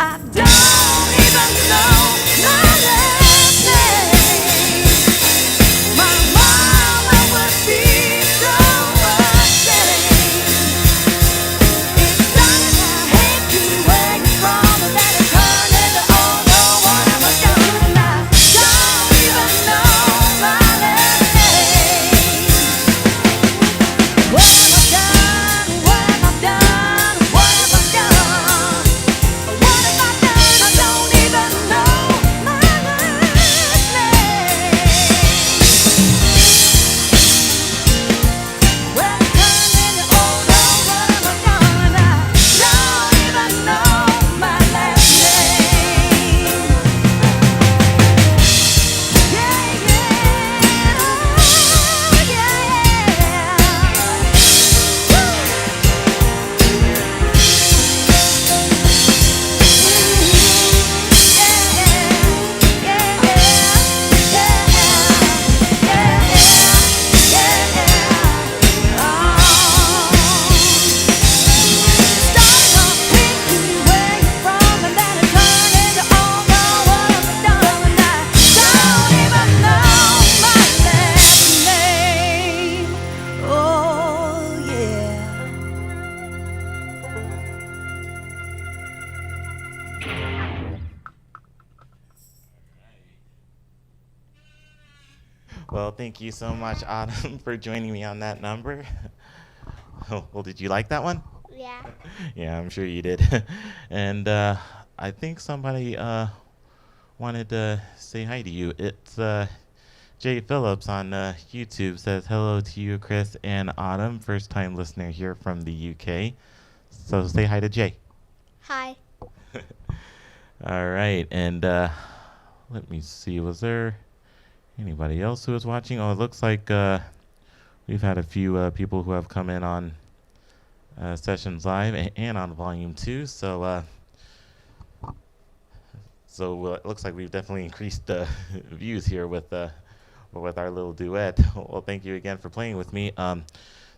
I don't even know my last name. My mama would be so ashamed. It's like I hate you where you're from, and that it turned into oh no, what have I done? And I don't even know my last name. What have I done? What have I done? What have I done? What have I done? I don't even know my last name. Well, it turned into oh no, what have I done? I don't even know my last name. Yeah, yeah, oh, oh yeah. Well, thank you so much, Autumn, for joining me on that number. Oh, well, did you like that one? Yeah. Yeah, I'm sure you did. And I think somebody wanted to say hi to you. It's Jay Phillips on YouTube says hello to you, Chris and Autumn. First time listener here from the UK. So say hi to Jay. Hi. All right, and let me see. Was there anybody else who was watching? Oh, it looks like we've had a few people who have come in on Sessions Live and on Volume 2. So it looks like we've definitely increased views here with our little duet. Well, thank you again for playing with me.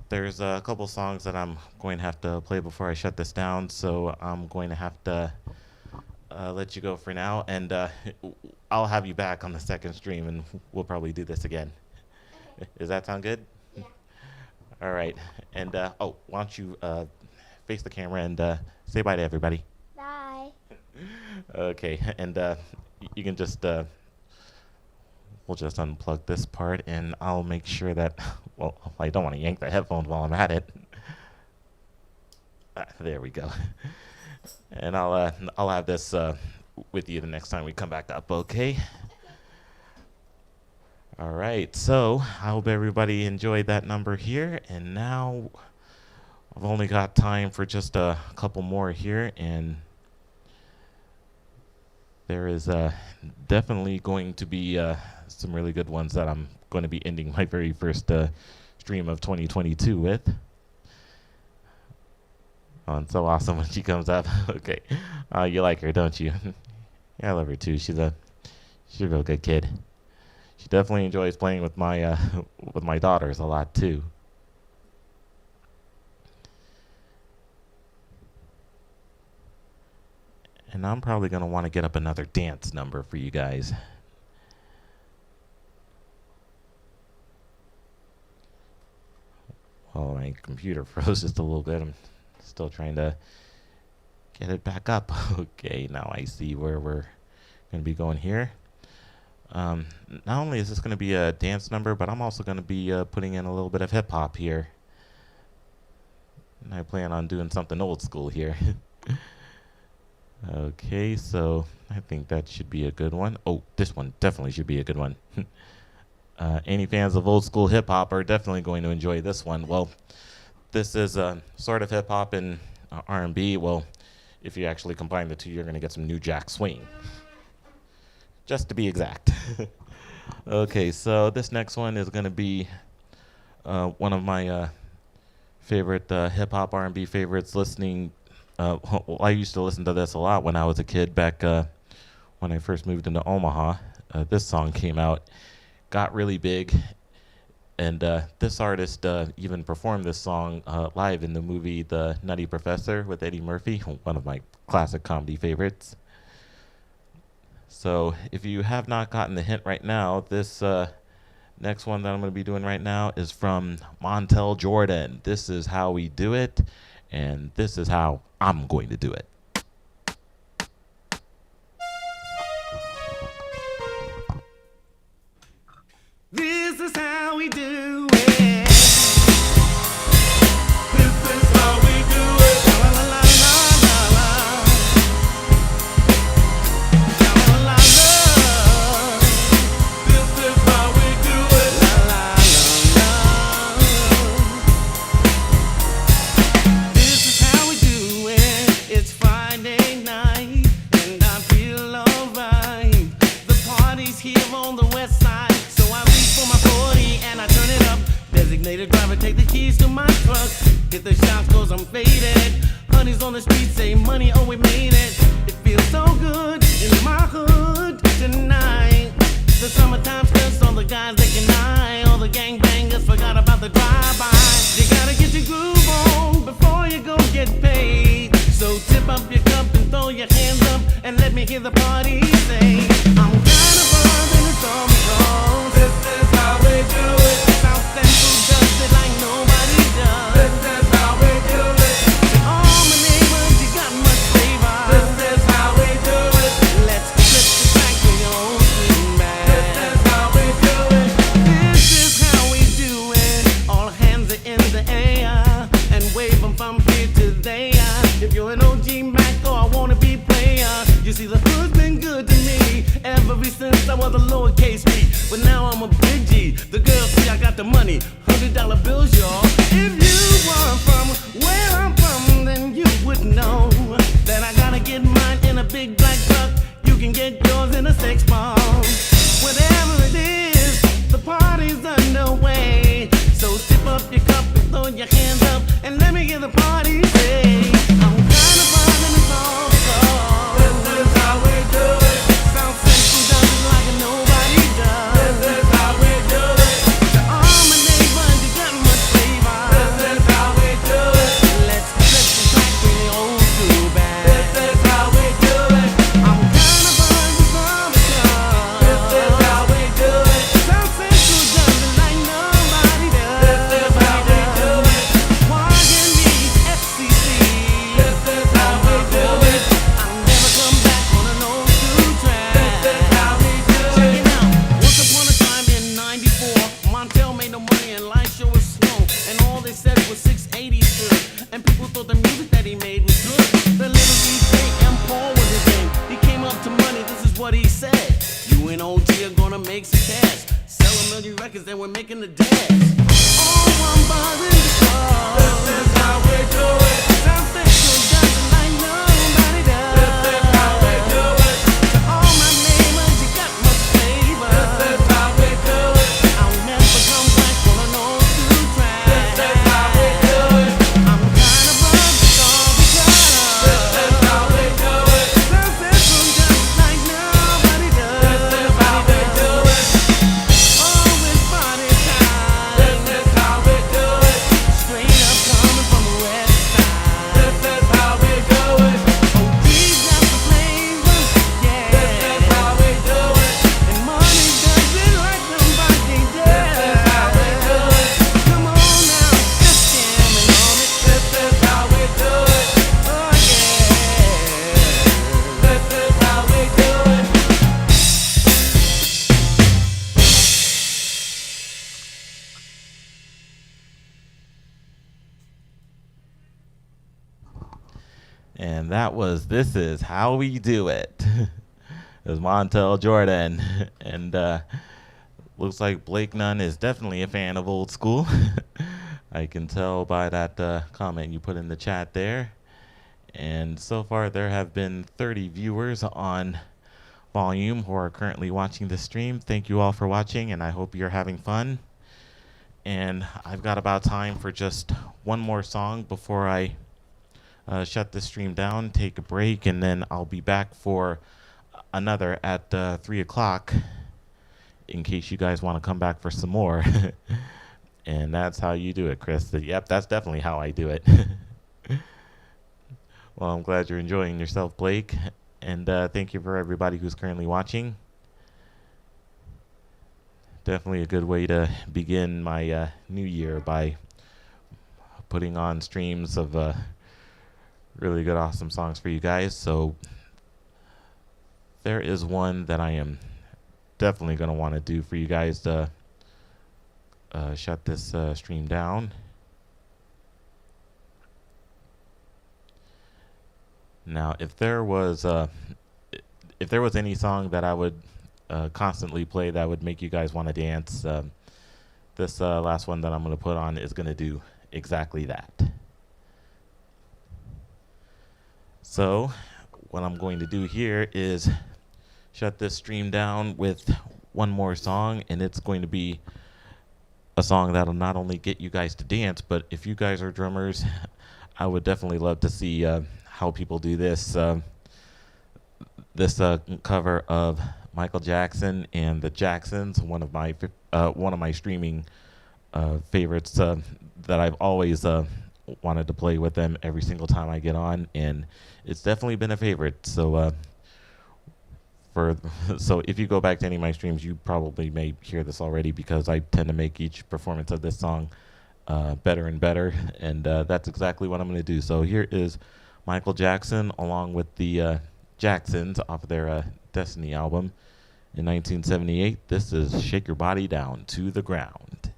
There's a couple songs that I'm going to have to play before I shut this down, so I'm going to have to let you go for now, and I'll have you back on the second stream, and we'll probably do this again. Does that sound good? Yeah. All right. And oh, why don't you face the camera and say bye to everybody? Bye. Okay. And you can just we'll just unplug this part, and I'll make sure that well, I don't want to yank the headphones while I'm at it. There we go. And I'll have this with you the next time we come back up, okay? All right, so I hope everybody enjoyed that number here, and now I've only got time for just a couple more here, and there is definitely going to be some really good ones that I'm going to be ending my very first stream of 2022 with. Oh, it's so awesome when she comes up. Okay, you like her, don't you? Yeah, I love her too. She's a real good kid. She definitely enjoys playing with my daughters a lot too. And I'm probably gonna want to get up another dance number for you guys. Oh, my computer froze just a little bit. I'm still trying to get it back up. Okay, now I see where we're gonna be going here. Not only is this going to be a dance number, but I'm also going to be putting in a little bit of hip hop here. And I plan on doing something old school here. Okay, so I think that should be a good one. Oh, this one definitely should be a good one. Any fans of old school hip hop are definitely going to enjoy this one. Well, this is sort of hip hop and R&B. Well, if you actually combine the two, you're going to get some New Jack Swing. Just to be exact. Okay, so this next one is going to be one of my favorite hip-hop R&B favorites. I used to listen to this a lot when I was a kid back when I first moved into Omaha. This song came out, got really big, And this artist even performed this song live in the movie The Nutty Professor with Eddie Murphy, one of my classic comedy favorites. So if you have not gotten the hint right now, this next one that I'm going to be doing right now is from Montel Jordan. This is how we do it, and this is how I'm going to do it. This is how we do it. This is how we do it. La la la la la la. La la la la. This is how we do it. La la la la. This is how we do it. It's Friday night and I feel alright. The party's here on the west side. I reach for my 40 and I turn it up. Designated driver, take the keys to my truck. Hit the shops cause I'm faded. Honey's on the street, say money, oh we made it. It feels so good in my hood tonight. The summertime stress, all the guys they can hide. All the gangbangers forgot about the drive-by. You gotta get your groove on before you go get paid. So tip up your cup and throw your hands up and let me hear the party say, I'm kinda buzzing, it's all because this is how we do it. South Central does it like nobody does. This is how we do it. To all my neighbors, you got much flavor. This is how we do it. Let's flip the track with your old swing band. This is how we do it. This is how we do it. All hands are in the air and wave them from here to there. If you're an OG Mac or I wanna be player, you see the hood's been good to me ever since I was a lowercase B. But now I'm a big G. The girls see I got the money, $100 bills, y'all. If you were from where I'm from, then you would know that I gotta get mine in a big black truck. You can get yours in a 6-bomb. Whatever it is, the party's underway. So tip up your cup and throw your hands up and let me hear the party say, I'm kinda buzzing it's all so. This is how we do it. South Central does it like nobody does. This is how we do it. To all my neighbors, you got much flavor. This is how we do it. Let's flip the track with the old school band. This is how we do it. I'm kinda buzzing it's all because this is how we do it. South Central does it like nobody does. This is how we do it. Walking the FCC. This is how we do it. I'll never come back on an old school track. This is how we do it. Check it out. Once upon a time in '94, Montel made no money and life sure was slow. And all they said was 680 stood. And people thought the music that he made was good. The little DJ M. Paul was his name. He came up to money, this is what he said. You and OG are gonna make some cash. Sell a million records and we're making the dash. Oh, I'm buzzing because this is how we do it. South Central does it like nobody does. This is how we do it. To all my neighbors, you got much flavor. This is how we do it. I'll never come back on an old school track. This is how we do it. I'm kinda buzzed all because this is how we do it. South Central does it like nobody does. This is how we do it. Oh, it's party time. This is how we do it. Straight up coming from the west side. This is how we do it. OG's got the flavor, yeah. This is how we do it. And money does it like nobody does. This is how we do it. Come on now, just jamming on it. This is how we do it. Oh yeah. This is how we do it. And that was This Is How We Do It. It was Montel Jordan. And looks like Blake Nunn is definitely a fan of old school. I can tell by that comment you put in the chat there. And so far there have been 30 viewers on Volume who are currently watching the stream. Thank you all for watching, and I hope you're having fun. And I've got about time for just one more song before I shut the stream down, take a break, and then I'll be back for another at 3 o'clock in case you guys want to come back for some more. And that's how you do it, Chris. Yep, that's definitely how I do it. Well, I'm glad you're enjoying yourself, Blake. And thank you for everybody who's currently watching. Definitely a good way to begin my new year by putting on streams of really good, awesome songs for you guys. So there is one that I am definitely going to want to do for you guys to shut this stream down. Now, if there was any song that I would constantly play that would make you guys want to dance, this last one that I'm going to put on is going to do exactly that. So, what I'm going to do here is shut this stream down with one more song, and it's going to be a song that'll not only get you guys to dance, but if you guys are drummers, I would definitely love to see how people do this. This cover of Michael Jackson and the Jacksons, one of my streaming favorites that I've always wanted to play with them every single time I get on, and it's definitely been a favorite. So so if you go back to any of my streams, you probably may hear this already because I tend to make each performance of this song better and better, and that's exactly what I'm going to do. So here is Michael Jackson along with the Jacksons off of their Destiny album in 1978. This is Shake Your Body Down to the Ground.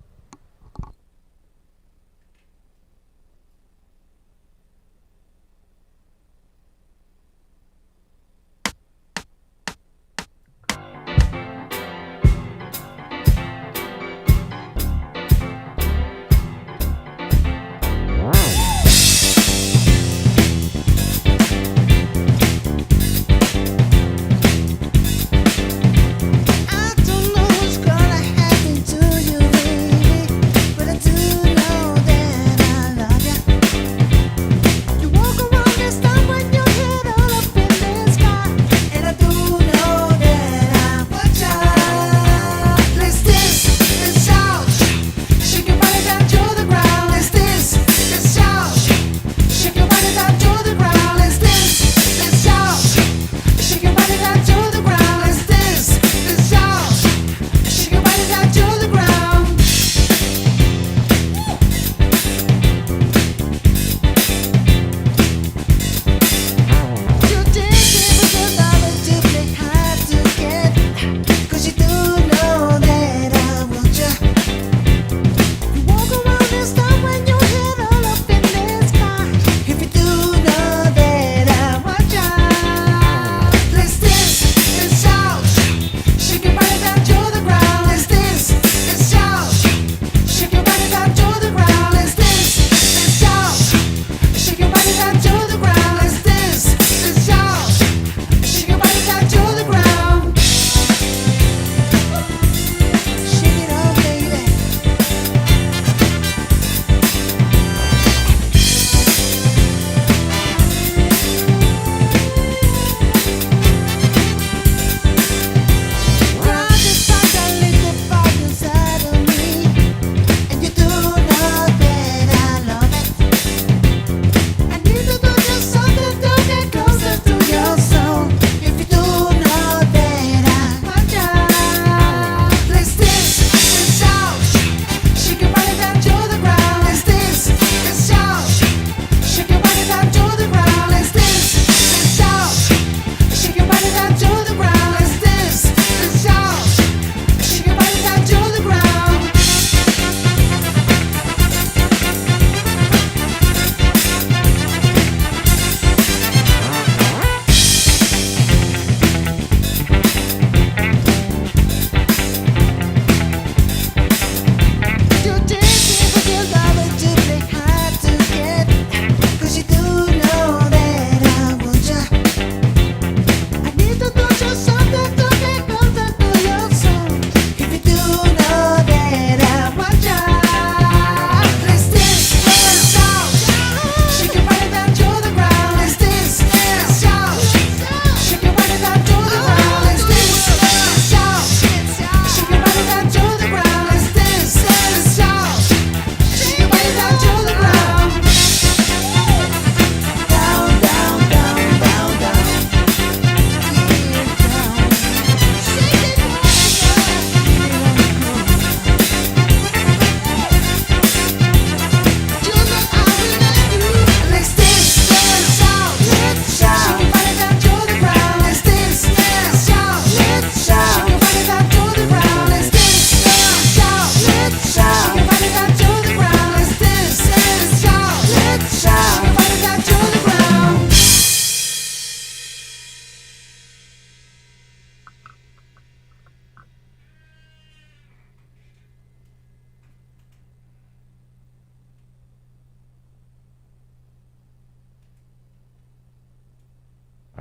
I don't know what's gonna happen to you.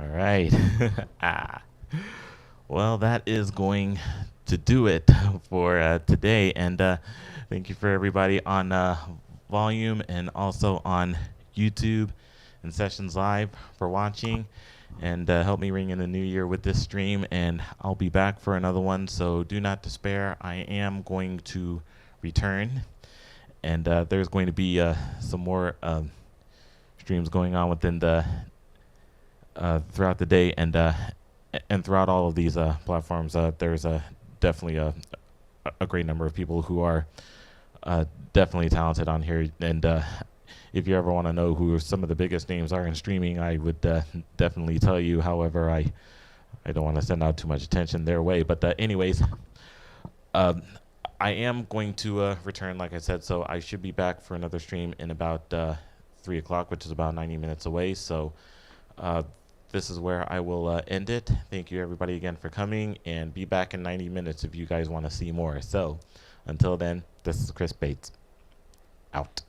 All right. ah. Well, that is going to do it for today. And thank you for everybody on Volume and also on YouTube and Sessions Live for watching. And help me ring in the new year with this stream. And I'll be back for another one. So do not despair. I am going to return. And there's going to be some more streams going on within the throughout the day and throughout all of these platforms. There's definitely a great number of people who are definitely talented on here. And if you ever want to know who some of the biggest names are in streaming, I would definitely tell you. However, I don't want to send out too much attention their way. But anyways, I am going to return, like I said, so I should be back for another stream in about 3 o'clock, which is about 90 minutes away. So this is where I will end it. Thank you, everybody, again for coming, and be back in 90 minutes if you guys want to see more. So until then, this is Chris Bates, out.